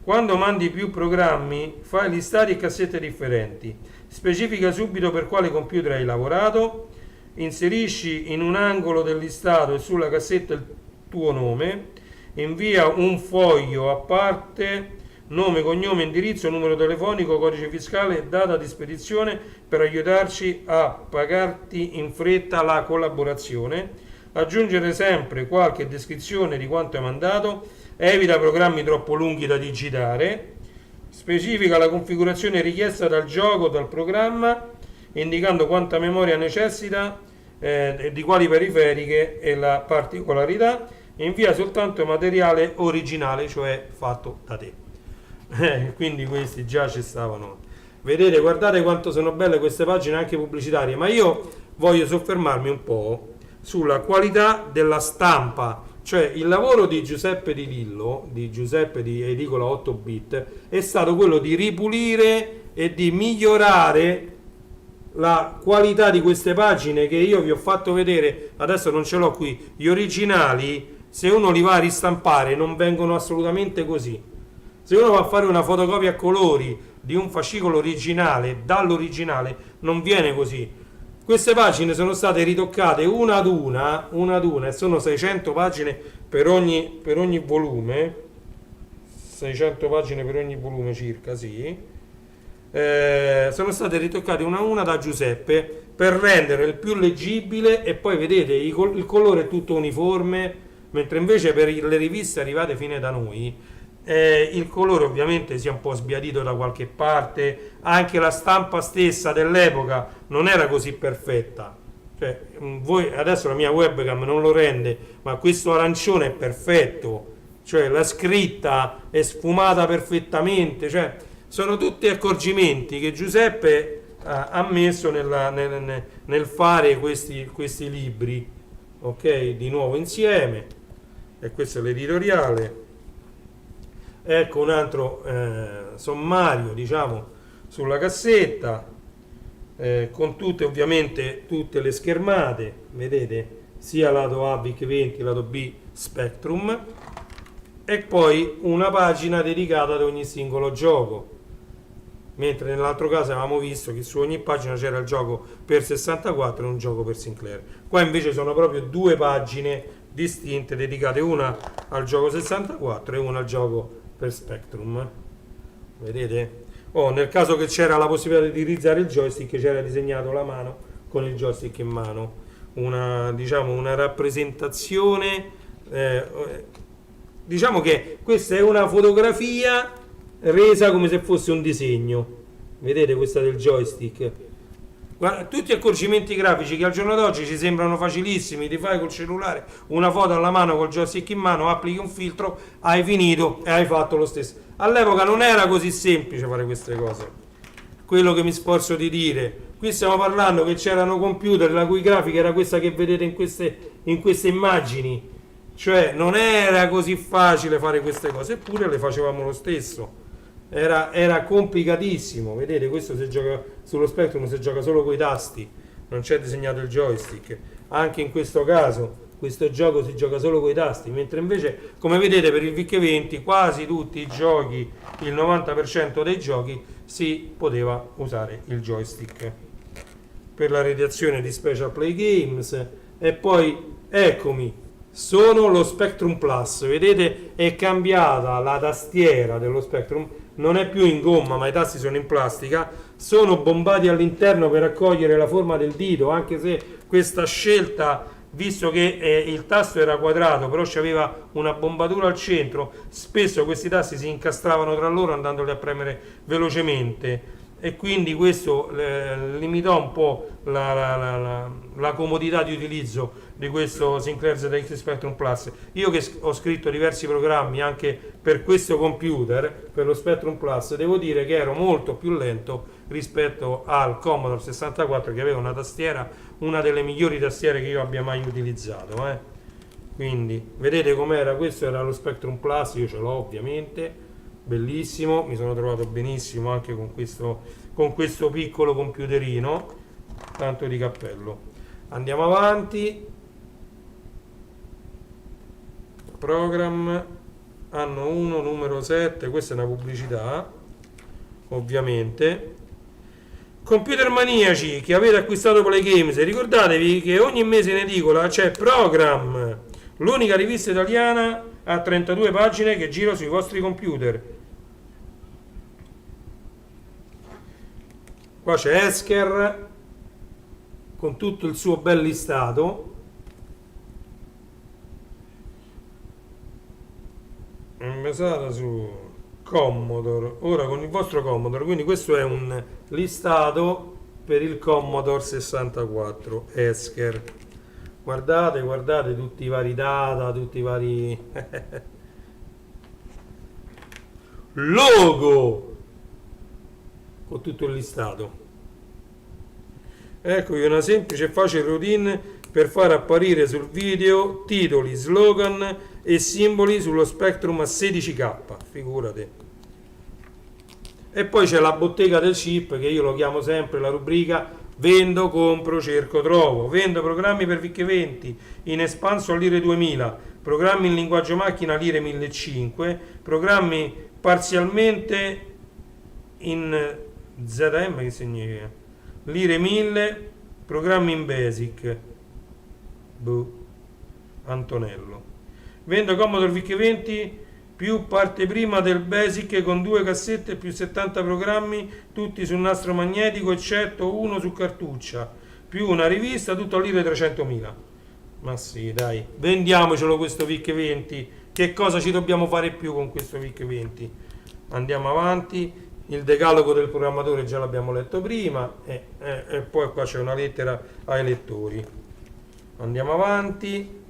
Quando mandi più programmi, fai listati e cassette differenti. Specifica subito per quale computer hai lavorato. Inserisci in un angolo del listato e sulla cassetta il tuo nome. Invia un foglio a parte, nome, cognome, indirizzo, numero telefonico, codice fiscale e data di spedizione per aiutarci a pagarti in fretta la collaborazione. Aggiungere sempre qualche descrizione di quanto hai mandato. Evita programmi troppo lunghi da digitare. Specifica la configurazione richiesta dal gioco o dal programma, indicando quanta memoria necessita, di quali periferiche e la particolarità. Invia soltanto materiale originale, cioè fatto da te. Quindi questi già ci stavano. Vedete, guardate quanto sono belle queste pagine anche pubblicitarie, ma io voglio soffermarmi un po' sulla qualità della stampa. Cioè il lavoro di Giuseppe Di Lillo, di Giuseppe di Edicola 8 bit, è stato quello di ripulire e di migliorare la qualità di queste pagine che io vi ho fatto vedere. Adesso non ce l'ho qui, gli originali, se uno li va a ristampare non vengono assolutamente così. Se uno va a fare una fotocopia a colori di un fascicolo originale, dall'originale, non viene così. Queste pagine sono state ritoccate una ad una, e sono 600 pagine per ogni volume, 600 pagine per ogni volume circa, sì. Sono state ritoccate una a una da Giuseppe per rendere il più leggibile, e poi vedete il colore è tutto uniforme, mentre invece per le riviste arrivate fino da noi il colore ovviamente si è un po' sbiadito da qualche parte, anche la stampa stessa dell'epoca non era così perfetta. Cioè, voi adesso la mia webcam non lo rende, ma questo arancione è perfetto, cioè la scritta è sfumata perfettamente, cioè sono tutti accorgimenti che Giuseppe ha messo nel fare questi libri, ok, di nuovo insieme. E questo è l'editoriale. Ecco un altro sommario, diciamo, sulla cassetta, con ovviamente tutte le schermate, vedete, sia lato A VIC-20, lato B Spectrum, e poi una pagina dedicata ad ogni singolo gioco. Mentre nell'altro caso avevamo visto che su ogni pagina c'era il gioco per 64 e un gioco per Sinclair. Qua invece sono proprio due pagine distinte, dedicate una al gioco 64 e una al gioco per Spectrum. Vedete? Nel caso che c'era la possibilità di utilizzare il joystick, c'era disegnato la mano con il joystick in mano, diciamo, una rappresentazione, diciamo che questa è una fotografia resa come se fosse un disegno. Vedete questa del joystick? Guarda, tutti accorgimenti grafici che al giorno d'oggi ci sembrano facilissimi, ti fai col cellulare una foto alla mano col joystick in mano, applichi un filtro, hai finito e hai fatto lo stesso. All'epoca non era così semplice fare queste cose. Quello che mi sforzo di dire, qui stiamo parlando che c'erano computer la cui grafica era questa che vedete in queste immagini, cioè non era così facile fare queste cose, eppure le facevamo lo stesso. Era complicatissimo, vedete, questo si gioca sullo Spectrum, si gioca solo coi tasti, non c'è disegnato il joystick. Anche in questo caso questo gioco si gioca solo coi tasti, mentre invece, come vedete, per il VIC-20 quasi tutti i giochi, il 90% dei giochi, si poteva usare il joystick per la redazione di Special Play Games. E poi eccomi, sono lo Spectrum Plus, vedete, è cambiata la tastiera dello Spectrum, non è più in gomma ma i tasti sono in plastica, sono bombati all'interno per accogliere la forma del dito, anche se questa scelta, visto che il tasto era quadrato però c'aveva una bombatura al centro, spesso questi tasti si incastravano tra loro andandoli a premere velocemente, e quindi questo limitò un po' la comodità di utilizzo di questo Sinclair ZX Spectrum Plus. Io che ho scritto diversi programmi anche per questo computer, per lo Spectrum Plus, devo dire che ero molto più lento rispetto al Commodore 64, che aveva una tastiera, una delle migliori tastiere che io abbia mai utilizzato. Quindi vedete com'era, questo era lo Spectrum Plus, io ce l'ho ovviamente, bellissimo, mi sono trovato benissimo anche con questo piccolo computerino, tanto di cappello. Andiamo avanti. Program, anno 1, numero 7, questa è una pubblicità, ovviamente. Computer maniaci che avete acquistato Play Games, ricordatevi che ogni mese in edicola c'è Program, l'unica rivista italiana a 32 pagine che gira sui vostri computer. Qua c'è Esker con tutto il suo bel listato. Basata su Commodore, ora con il vostro Commodore, quindi questo è un listato per il Commodore 64 Esker. Guardate tutti i vari data, tutti i vari logo con tutto il listato. Eccovi una semplice e facile routine per far apparire sul video titoli, slogan e simboli sullo Spectrum a 16K, figurate. E poi c'è la bottega del chip, che io lo chiamo sempre la rubrica vendo, compro, cerco, trovo. Vendo programmi per VIC-20 in espanso all'Ire 2000, programmi in linguaggio macchina all'Ire 1500, programmi parzialmente in ZM, che significa? L'Ire 1000, programmi in BASIC. Antonello. Vendo Commodore VIC-20 più parte prima del BASIC con 2 cassette più 70 programmi, tutti sul nastro magnetico eccetto uno su cartuccia, più una rivista, tutto all'Ire 300.000. Ma sì, dai, vendiamocelo questo VIC-20. Che cosa ci dobbiamo fare più con questo VIC-20? Andiamo avanti. Il decalogo del programmatore già l'abbiamo letto prima, e poi qua c'è una lettera ai lettori. Andiamo avanti.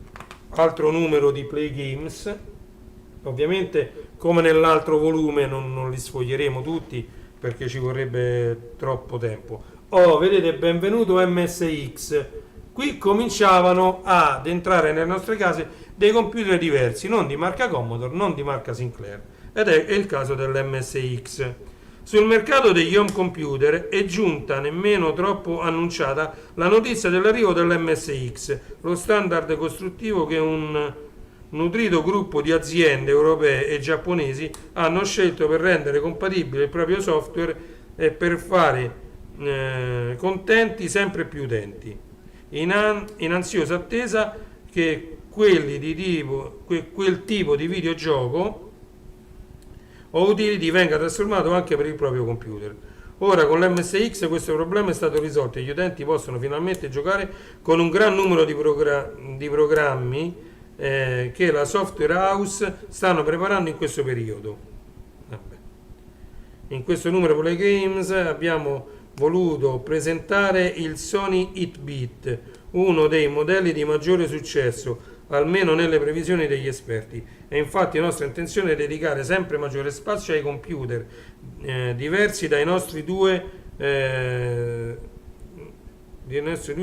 Altro numero di Play Games. Ovviamente, come nell'altro volume, non li sfoglieremo tutti perché ci vorrebbe troppo tempo. Vedete, benvenuto MSX. Qui cominciavano ad entrare nelle nostre case dei computer diversi, non di marca Commodore, non di marca Sinclair, ed è il caso dell'MSX. Sul mercato degli home computer è giunta, nemmeno troppo annunciata, la notizia dell'arrivo dell'MSX, lo standard costruttivo che un nutrito gruppo di aziende europee e giapponesi hanno scelto per rendere compatibile il proprio software e per fare contenti sempre più utenti, in ansiosa attesa che quel tipo di videogioco o utility venga trasformato anche per il proprio computer. Ora con l'MSX questo problema è stato risolto e gli utenti possono finalmente giocare con un gran numero di programmi che la software house stanno preparando in questo periodo. Vabbè. In questo numero Play Games abbiamo voluto presentare il Sony Hitbit, uno dei modelli di maggiore successo, almeno nelle previsioni degli esperti. È infatti nostra intenzione dedicare sempre maggiore spazio ai computer diversi dai nostri due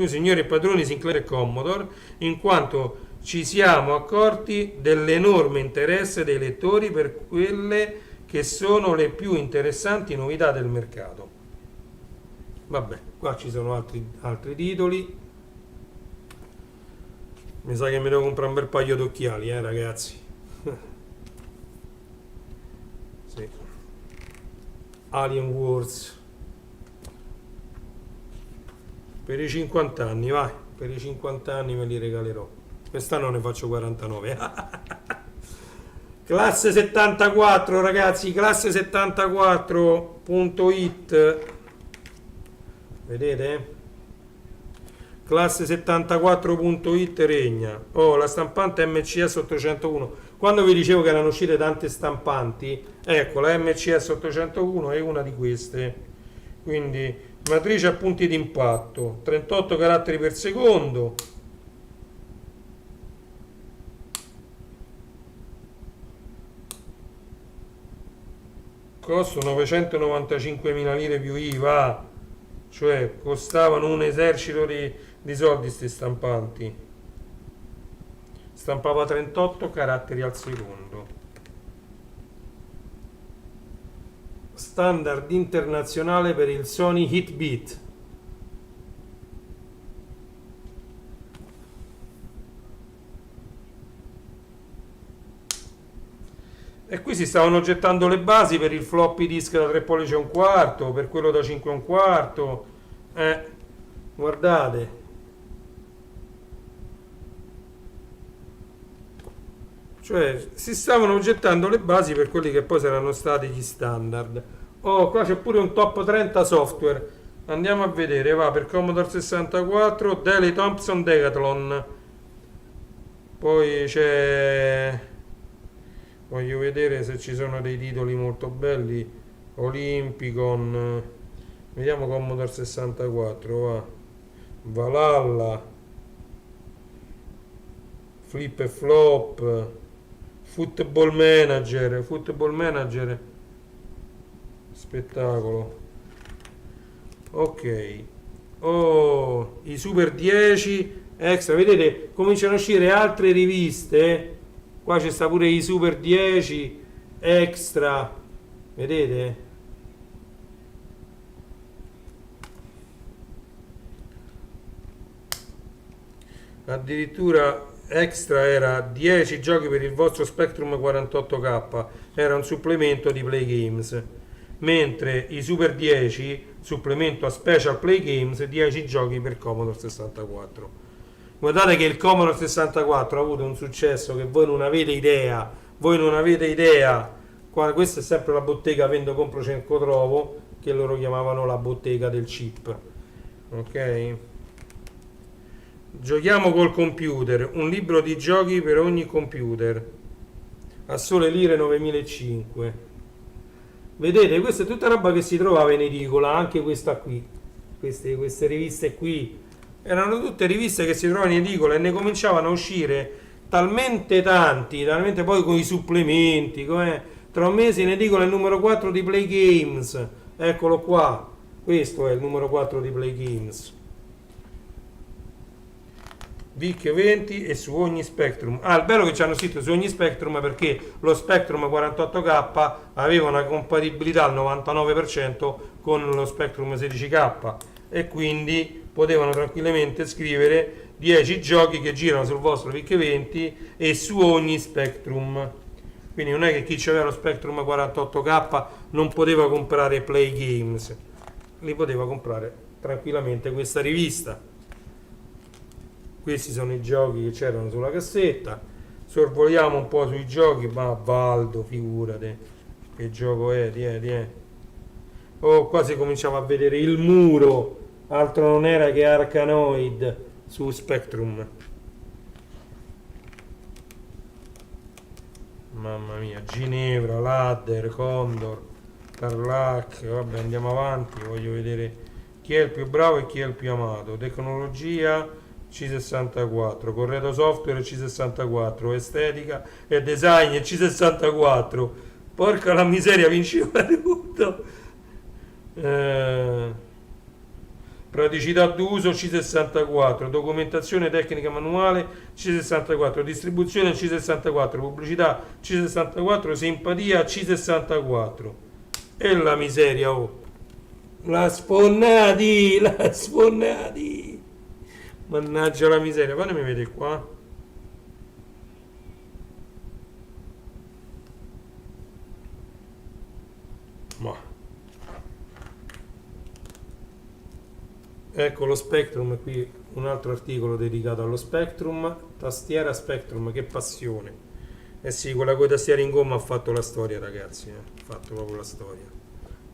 signori e padroni Sinclair e Commodore, in quanto ci siamo accorti dell'enorme interesse dei lettori per quelle che sono le più interessanti novità del mercato. Vabbè, qua ci sono altri titoli. Mi sa che mi devo comprare un bel paio d'occhiali, ragazzi. Sì. Alien Wars. Per i 50 anni, vai. Per i 50 anni me li regalerò. Quest'anno ne faccio 49. Classe 74, ragazzi. Classe 74.it. Vedete? Classe 74.it regna. Oh, la stampante MCS 801. Quando vi dicevo che erano uscite tante stampanti, ecco, la MCS 801 è una di queste. Quindi matrice a punti d'impatto, 38 caratteri per secondo. Costo 995.000 lire più IVA, cioè costavano un esercito di soldi questi stampanti. Stampava 38 caratteri al secondo. Standard internazionale per il Sony Hitbit. E qui si stavano gettando le basi per il floppy disk da 3 pollici e un quarto, per quello da 5 e un quarto. Guardate. Cioè, si stavano gettando le basi per quelli che poi saranno stati gli standard. Oh, qua c'è pure un top 30 software. Andiamo a vedere, va, per Commodore 64, Daley Thompson Decathlon. Poi c'è... Voglio vedere se ci sono dei titoli molto belli. Olympicon. Vediamo Commodore 64, va. Valhalla. Flip e Flop. Football Manager. Spettacolo. Ok. Oh, i Super 10 extra. Vedete, cominciano a uscire altre riviste. Qua c'è sta pure i Super 10 extra. Vedete? Addirittura extra era 10 giochi per il vostro Spectrum 48K, era un supplemento di Play Games, mentre i Super 10 supplemento a Special Play Games 10 giochi per Commodore 64. Guardate che il Commodore 64 ha avuto un successo che voi non avete idea, questa è sempre la bottega Vendo Compro Cerco Trovo, che loro chiamavano la bottega del chip. Ok? Giochiamo col computer, un libro di giochi per ogni computer, a sole lire 9.500. Vedete, questa è tutta roba che si trovava in edicola, anche questa qui, queste riviste qui, erano tutte riviste che si trovavano in edicola e ne cominciavano a uscire talmente tanti, talmente poi con i supplementi, tra un mese in edicola il numero 4 di Play Games, eccolo qua, questo è il numero 4 di Play Games. VIC 20 e su ogni Spectrum. Il bello che ci hanno scritto su ogni Spectrum perché lo Spectrum 48K aveva una compatibilità al 99% con lo Spectrum 16K e quindi potevano tranquillamente scrivere 10 giochi che girano sul vostro VIC 20 e su ogni Spectrum. Quindi non è che chi aveva lo Spectrum 48K non poteva comprare Play Games, li poteva comprare tranquillamente questa rivista. Questi sono i giochi che c'erano sulla cassetta. Sorvoliamo un po' sui giochi, ma Valdo, figurate che gioco è, Oh, quasi cominciamo a vedere il muro, altro non era che Arkanoid su Spectrum. Mamma mia, Ginevra, Ladder, Condor, Tarlac, vabbè andiamo avanti, voglio vedere chi è il più bravo e chi è il più amato. Tecnologia C64, Corredo Software C64, Estetica e Design C64. Porca la miseria, vinceva tutto. Praticità d'uso C64, documentazione tecnica manuale C64, distribuzione C64, pubblicità C64, simpatia C64. E la miseria, oh. La sfonnati. Mannaggia la miseria, quando mi vede qua? Ma ecco lo Spectrum, qui un altro articolo dedicato allo Spectrum, tastiera Spectrum, che passione. Eh sì, quella con i tastiere in gomma ha fatto la storia, ragazzi, ha fatto proprio la storia.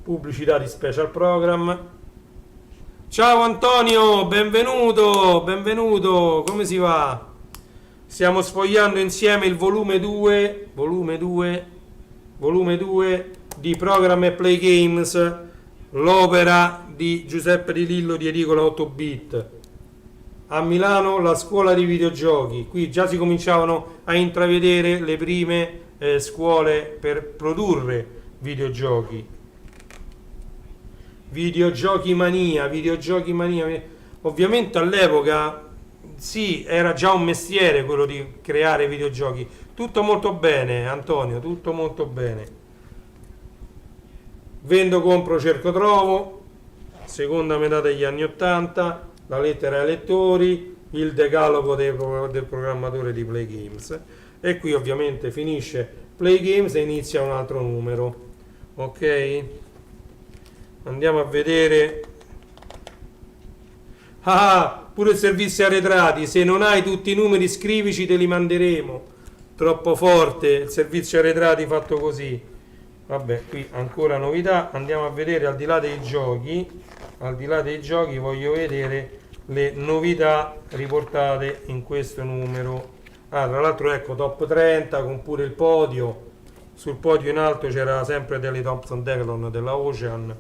Pubblicità di Special Program. Ciao Antonio, benvenuto, come si va? Stiamo sfogliando insieme il volume 2 di Program e Play Games, l'opera di Giuseppe Di Lillo di Edicola 8-bit. A Milano la scuola di videogiochi, qui già si cominciavano a intravedere le prime scuole per produrre videogiochi. Videogiochi mania. Ovviamente all'epoca sì, era già un mestiere quello di creare videogiochi. Tutto molto bene, Antonio, tutto molto bene. Vendo, compro, cerco, trovo. Seconda metà degli anni 80, la lettera ai lettori, il decalogo del programmatore di Play Games. E qui ovviamente finisce Play Games e inizia un altro numero. Ok? Andiamo a vedere. Pure servizi arretrati. Se non hai tutti i numeri scrivici, te li manderemo. Troppo forte il servizio arretrati fatto così. Vabbè, qui ancora novità. Andiamo a vedere al di là dei giochi. Al di là dei giochi voglio vedere le novità riportate in questo numero. Tra l'altro ecco top 30 con pure il podio. Sul podio in alto c'era sempre Delhi Thompson Decathlon della Ocean.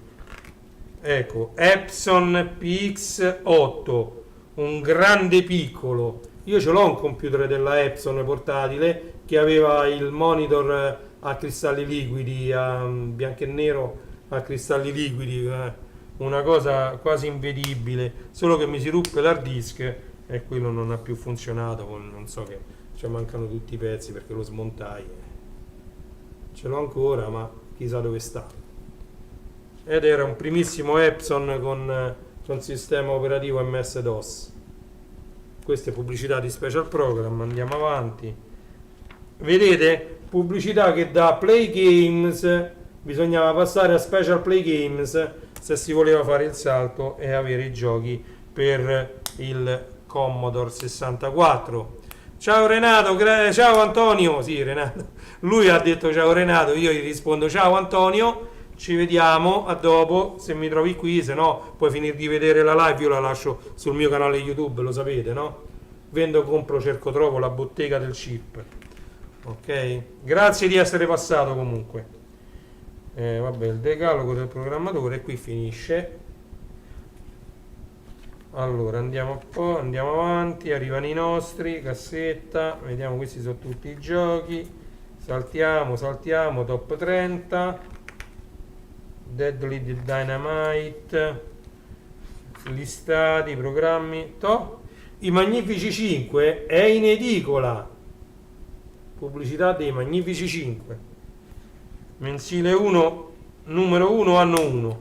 Ecco, Epson PX8, un grande piccolo. Io ce l'ho un computer della Epson portatile che aveva il monitor a cristalli liquidi, a bianco e nero a cristalli liquidi, una cosa quasi invedibile, solo che mi si ruppe l'hard disk e quello non ha più funzionato, non so che, ci mancano tutti i pezzi perché lo smontai. Ce l'ho ancora, ma chissà dove sta. Ed era un primissimo Epson con sistema operativo MS-DOS. Queste pubblicità di Special Program, andiamo avanti. Vedete? Pubblicità che da Play Games bisognava passare a Special Play Games se si voleva fare il salto e avere i giochi per il Commodore 64. Ciao Renato, ciao Antonio. Sì, Renato. Lui ha detto ciao Renato, io gli rispondo ciao Antonio. Ci vediamo a dopo, se mi trovi qui, se no puoi finire di vedere la live, io la lascio sul mio canale YouTube, lo sapete, no? Vendo, compro, cerco, trovo, la bottega del chip. Ok? Grazie di essere passato comunque. Vabbè, il decalogo del programmatore, e qui finisce. Allora, andiamo un po', andiamo avanti, arrivano i nostri, cassetta, vediamo, questi sono tutti i giochi. Saltiamo, top 30. Deadly Dynamite, listati, programmi, i Magnifici 5 è in edicola, pubblicità dei Magnifici 5, mensile 1, numero 1, anno 1.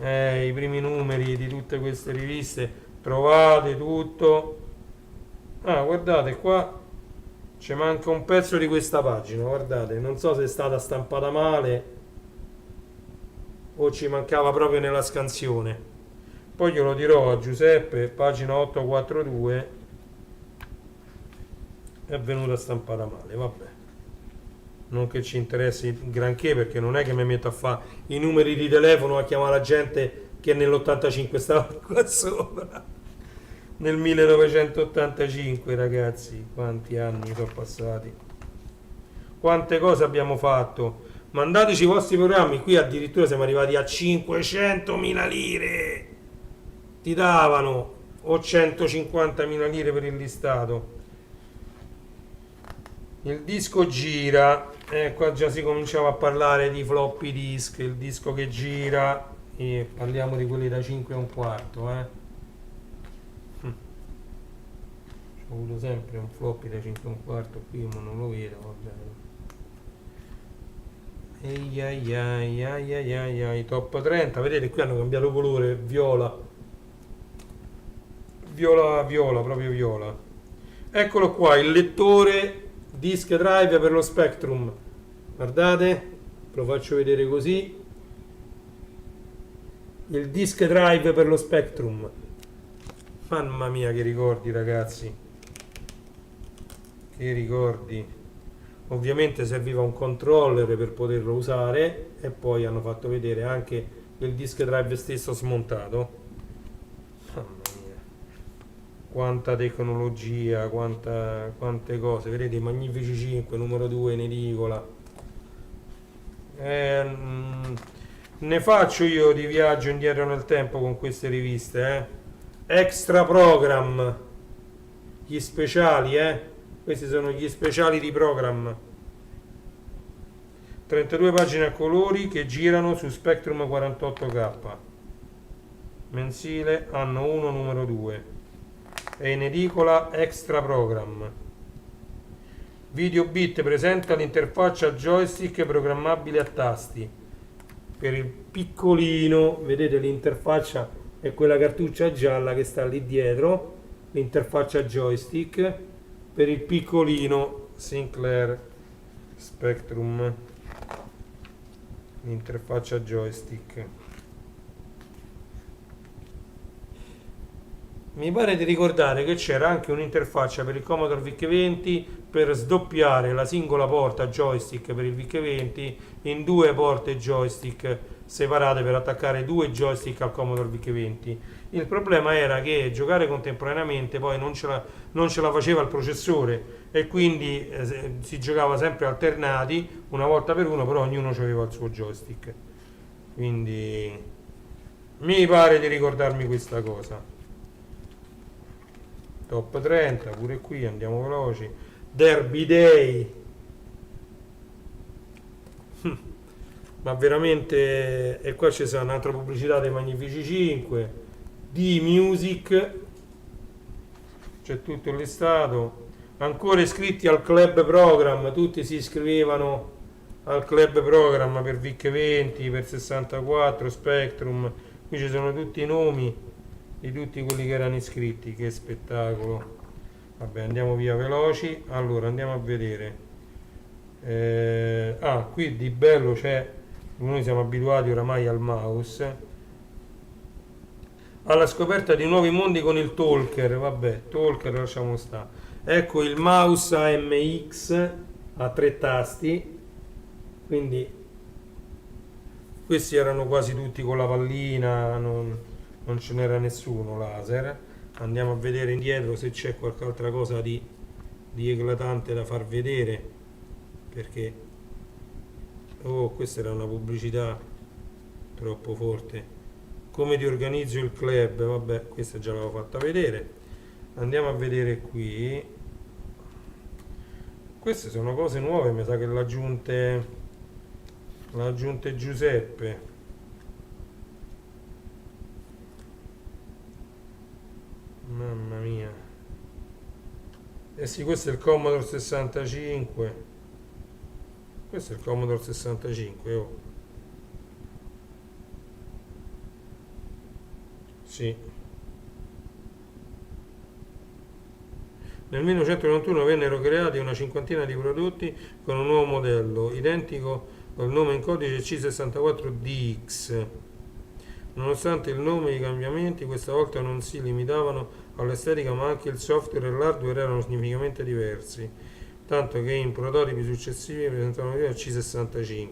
I primi numeri di tutte queste riviste, trovate tutto. Guardate qua, ci manca un pezzo di questa pagina, guardate, non so se è stata stampata male o ci mancava proprio nella scansione. Poi glielo dirò a Giuseppe, pagina 842 è venuta stampata male, vabbè. non che ci interessi granché, perché non è che mi metto a fare i numeri di telefono a chiamare la gente che nell'85 stava qua sopra. Nel 1985, ragazzi, quanti anni sono passati, quante cose abbiamo fatto. Mandateci i vostri programmi. Qui addirittura siamo arrivati a 500.000 lire, ti davano, o 150.000 lire per il listato. Il disco gira, qua già si cominciava a parlare di floppy disk, il disco che gira, e parliamo di quelli da 5 e un quarto, Ho avuto sempre un floppy da 5 e un quarto qui, ma non lo vedo, vabbè. Ehi ai ai ai ai ai ai, top 30, vedete qui hanno cambiato colore, viola, viola, viola, proprio viola. Eccolo qua, il lettore disk drive per lo Spectrum. Guardate, ve lo faccio vedere così. Il disk drive per lo Spectrum. Mamma mia, che ricordi, ragazzi. Che ricordi. Ovviamente serviva un controller per poterlo usare e poi hanno fatto vedere anche il disk drive stesso smontato. Mamma mia, quanta tecnologia, quante cose. Vedete i Magnifici 5 numero 2 in edicola. Ne faccio io di viaggio indietro nel tempo con queste riviste, Extra Program, gli speciali, questi sono gli speciali di Program. 32 pagine a colori che girano su Spectrum 48K, mensile, anno 1, numero 2, e in edicola Extra Program. Videobit presenta l'interfaccia joystick programmabile a tasti. Per il piccolino, vedete l'interfaccia è quella cartuccia gialla che sta lì dietro, l'interfaccia joystick. Per il piccolino Sinclair Spectrum, l'interfaccia joystick. Mi pare di ricordare che c'era anche un'interfaccia per il Commodore VIC-20 per sdoppiare la singola porta joystick per il VIC-20 in due porte joystick separate per attaccare due joystick al Commodore VIC-20. Il problema era che giocare contemporaneamente poi non ce la faceva il processore e quindi si giocava sempre alternati, una volta per uno, però ognuno aveva il suo joystick. Quindi mi pare di ricordarmi questa cosa. Top 30, pure qui andiamo veloci. Derby Day. Ma veramente, e qua c'è un'altra pubblicità dei Magnifici 5, di Music, c'è tutto il listato. Ancora iscritti al club program, tutti si iscrivevano al club program per VIC-20, per 64, Spectrum. Qui ci sono tutti i nomi di tutti quelli che erano iscritti. Che spettacolo. Vabbè, andiamo via veloci. Allora andiamo a vedere, qui di bello c'è, noi siamo abituati oramai al mouse, alla scoperta di nuovi mondi con il Talker. Vabbè, Talker lasciamo stare. Ecco il mouse AMX a 3 tasti, quindi questi erano quasi tutti con la pallina, non ce n'era nessuno laser. Andiamo a vedere indietro se c'è qualche altra cosa di eclatante da far vedere, perché questa era una pubblicità troppo forte. Come ti organizzo il club, vabbè, questa già l'avevo fatta vedere. Andiamo a vedere qui, queste sono cose nuove, mi sa che l'ha aggiunte Giuseppe. Mamma mia. Eh sì, questo è il Commodore 65. Questo è il Commodore 65, oh. Sì. Nel 1991 vennero creati una cinquantina di prodotti con un nuovo modello, identico col nome in codice C64DX. Nonostante il nome e i cambiamenti, questa volta non si limitavano all'estetica, ma anche il software e l'hardware erano significativamente diversi. tanto che in prototipi successivi presentano il C65.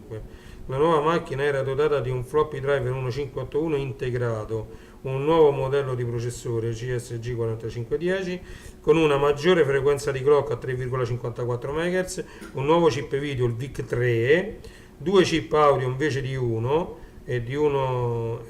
La nuova macchina era dotata di un floppy driver 1581 integrato, un nuovo modello di processore CSG 4510 con una maggiore frequenza di clock a 3,54 MHz, un nuovo chip video, il VIC3, due chip audio invece di uno e di uno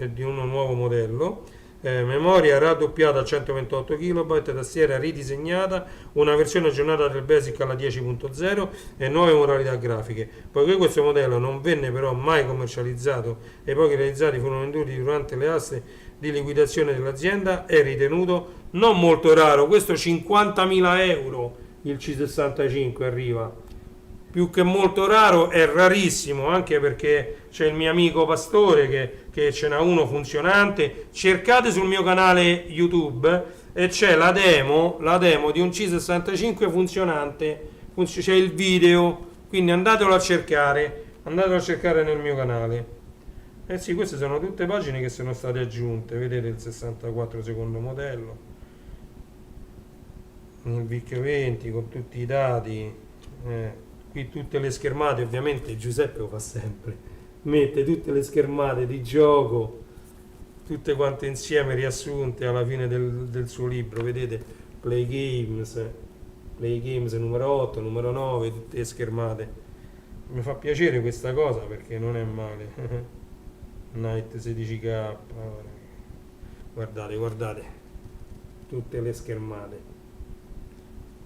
nuovo modello, memoria raddoppiata a 128 KB, tastiera ridisegnata, una versione aggiornata del BASIC alla 10.0 e nuove modalità grafiche. Poiché questo modello non venne però mai commercializzato e i pochi realizzati furono venduti durante le aste di liquidazione dell'azienda, è ritenuto non molto raro. Questo 50.000 euro il C65 arriva, più che molto raro, è rarissimo, anche perché c'è il mio amico Pastore che ce n'ha uno funzionante. Cercate sul mio canale YouTube e c'è la demo di un C65 funzionante, c'è il video, quindi andatelo a cercare nel mio canale. Eh sì, queste sono tutte pagine che sono state aggiunte, vedete il 64 secondo modello, il VIC20 con tutti i dati, qui tutte le schermate, ovviamente Giuseppe lo fa sempre, mette tutte le schermate di gioco, tutte quante insieme riassunte alla fine del suo libro, vedete, Play Games numero 8, numero 9, tutte le schermate. Mi fa piacere questa cosa perché non è male. Night 16K, guardate tutte le schermate,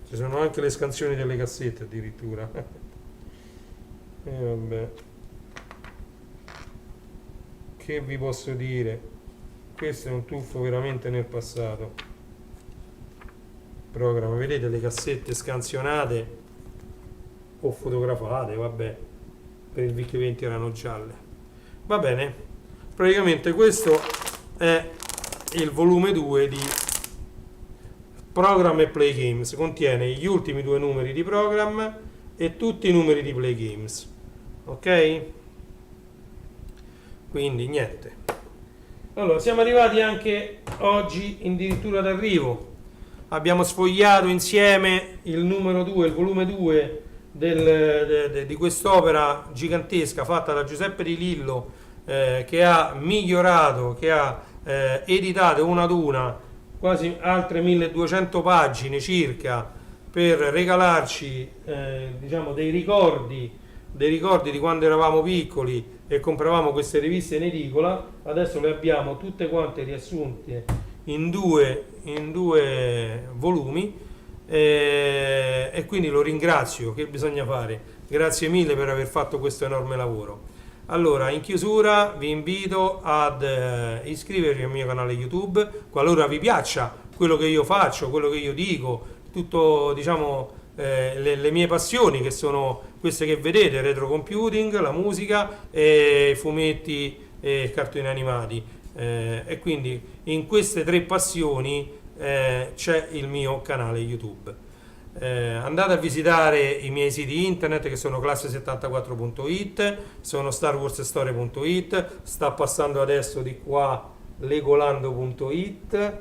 ci sono anche le scansioni delle cassette addirittura. E vabbè, che vi posso dire, questo è un tuffo veramente nel passato. Programma, vedete le cassette scansionate o fotografate, vabbè, per il VIC20 erano gialle. Va bene, praticamente questo è il volume 2 di Program e Play Games, contiene gli ultimi due numeri di Program e tutti i numeri di Play Games, ok? Quindi niente. Allora, siamo arrivati anche oggi addirittura d'arrivo, abbiamo sfogliato insieme il numero 2, il volume 2 di quest'opera gigantesca fatta da Giuseppe Di Lillo, che ha migliorato, che ha editato una ad una quasi altre 1200 pagine circa per regalarci diciamo dei ricordi di quando eravamo piccoli e compravamo queste riviste in edicola. Adesso le abbiamo tutte quante riassunte in due volumi, e quindi lo ringrazio. Che bisogna fare? Grazie mille per aver fatto questo enorme lavoro. Allora, in chiusura vi invito ad iscrivervi al mio canale YouTube, qualora vi piaccia quello che io faccio, quello che io dico, tutto, diciamo, le mie passioni, che sono queste che vedete: retro computing, la musica, fumetti e cartoni animati. E quindi in queste tre passioni c'è il mio canale YouTube. Andate a visitare i miei siti internet, che sono classe74.it, sono starwarsstory.it, sta passando adesso di qua legolando.it,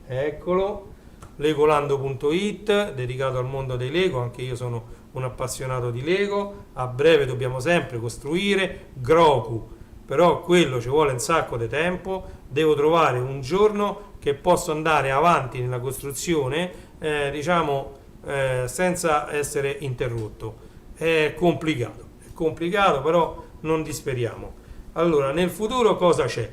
eccolo, legolando.it, dedicato al mondo dei Lego. Anche io sono un appassionato di Lego. A breve dobbiamo sempre costruire Grogu, però quello ci vuole un sacco di tempo. Devo trovare un giorno che posso andare avanti nella costruzione, diciamo, senza essere interrotto. È complicato, però non disperiamo. Allora, nel futuro cosa c'è?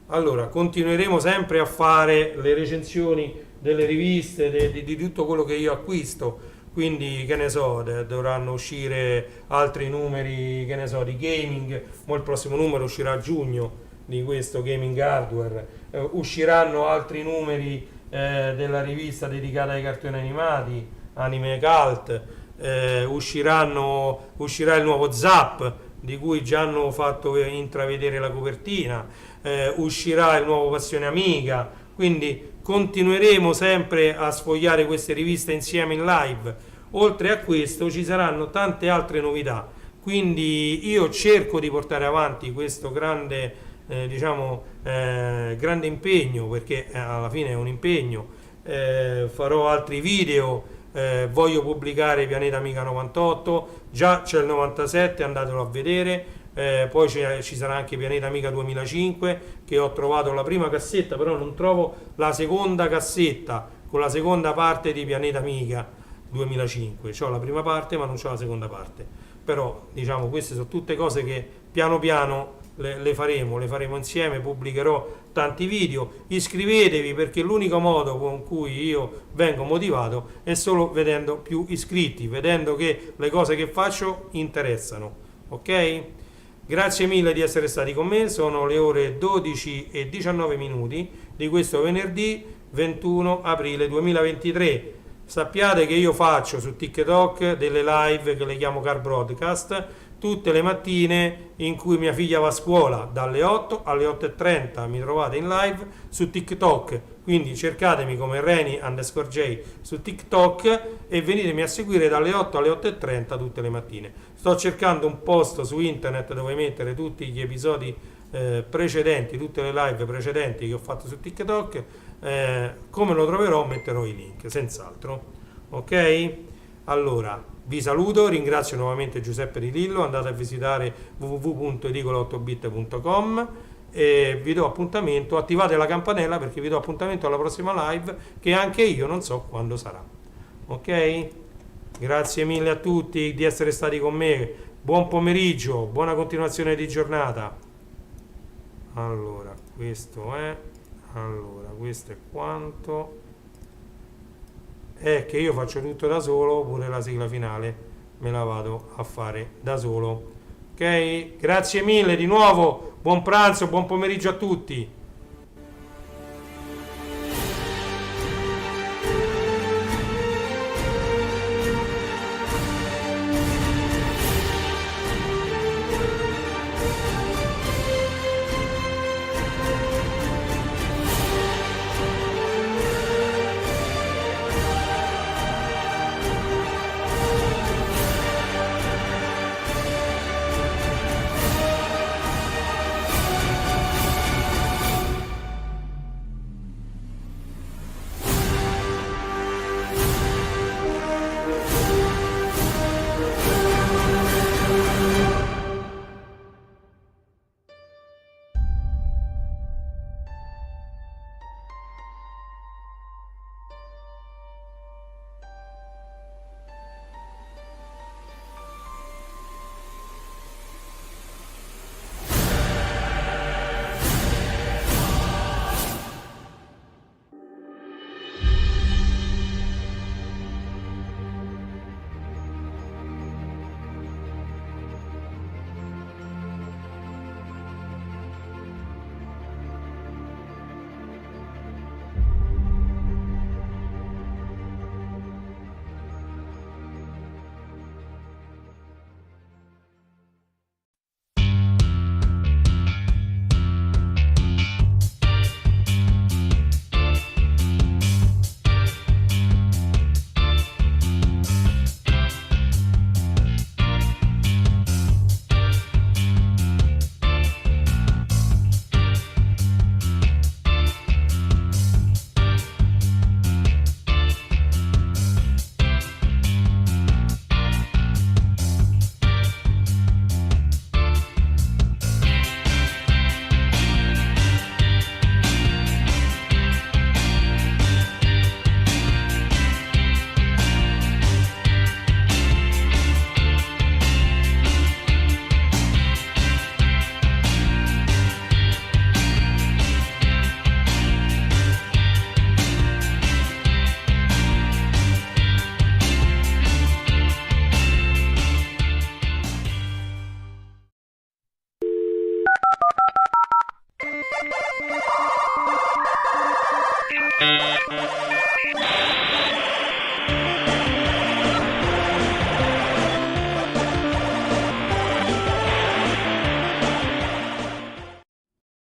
Allora, continueremo sempre a fare le recensioni delle riviste, di tutto quello che io acquisto. Quindi, che ne so, dovranno uscire altri numeri, che ne so, di gaming. Il prossimo numero uscirà a giugno di questo Gaming Hardware. Usciranno altri numeri della rivista dedicata ai cartoni animati, Anime Cult. Uscirà il nuovo Zap, di cui già hanno fatto intravedere la copertina. Uscirà il nuovo Passione Amiga. Quindi continueremo sempre a sfogliare queste riviste insieme in live. Oltre a questo ci saranno tante altre novità, quindi io cerco di portare avanti questo grande grande impegno, perché alla fine è un impegno. Farò altri video voglio pubblicare Pianeta Amica 98, già c'è il 97, andatelo a vedere. Poi ci sarà anche Pianeta Amica 2005, che ho trovato la prima cassetta, però non trovo la seconda cassetta con la seconda parte di Pianeta Amica 2005. C'ho la prima parte ma non c'ho la seconda parte, però diciamo queste sono tutte cose che piano piano le faremo insieme. Pubblicherò tanti video. Iscrivetevi, perché l'unico modo con cui io vengo motivato è solo vedendo più iscritti, vedendo che le cose che faccio interessano. Ok? Grazie mille di essere stati con me. Sono le ore 12:19 di questo venerdì 21 aprile 2023. Sappiate che io faccio su TikTok delle live che le chiamo car broadcast tutte le mattine, in cui mia figlia va a scuola dalle 8 alle 8:30. Mi trovate in live su TikTok, quindi cercatemi come Reni_J su TikTok e venitemi a seguire dalle 8 alle 8:30 tutte le mattine. Sto cercando un post su internet dove mettere tutti gli episodi precedenti, tutte le live precedenti che ho fatto su TikTok. Come lo troverò metterò i link senz'altro. Ok? Allora vi saluto, ringrazio nuovamente Giuseppe Di Lillo, andate a visitare www.edicola8bit.com e vi do appuntamento, attivate la campanella perché vi do appuntamento alla prossima live, che anche io non so quando sarà. Ok? Grazie mille a tutti di essere stati con me, buon pomeriggio, buona continuazione di giornata. Allora questo è quanto. È che io faccio tutto da solo, pure la sigla finale me la vado a fare da solo. Ok? Grazie mille di nuovo, buon pranzo, buon pomeriggio a tutti.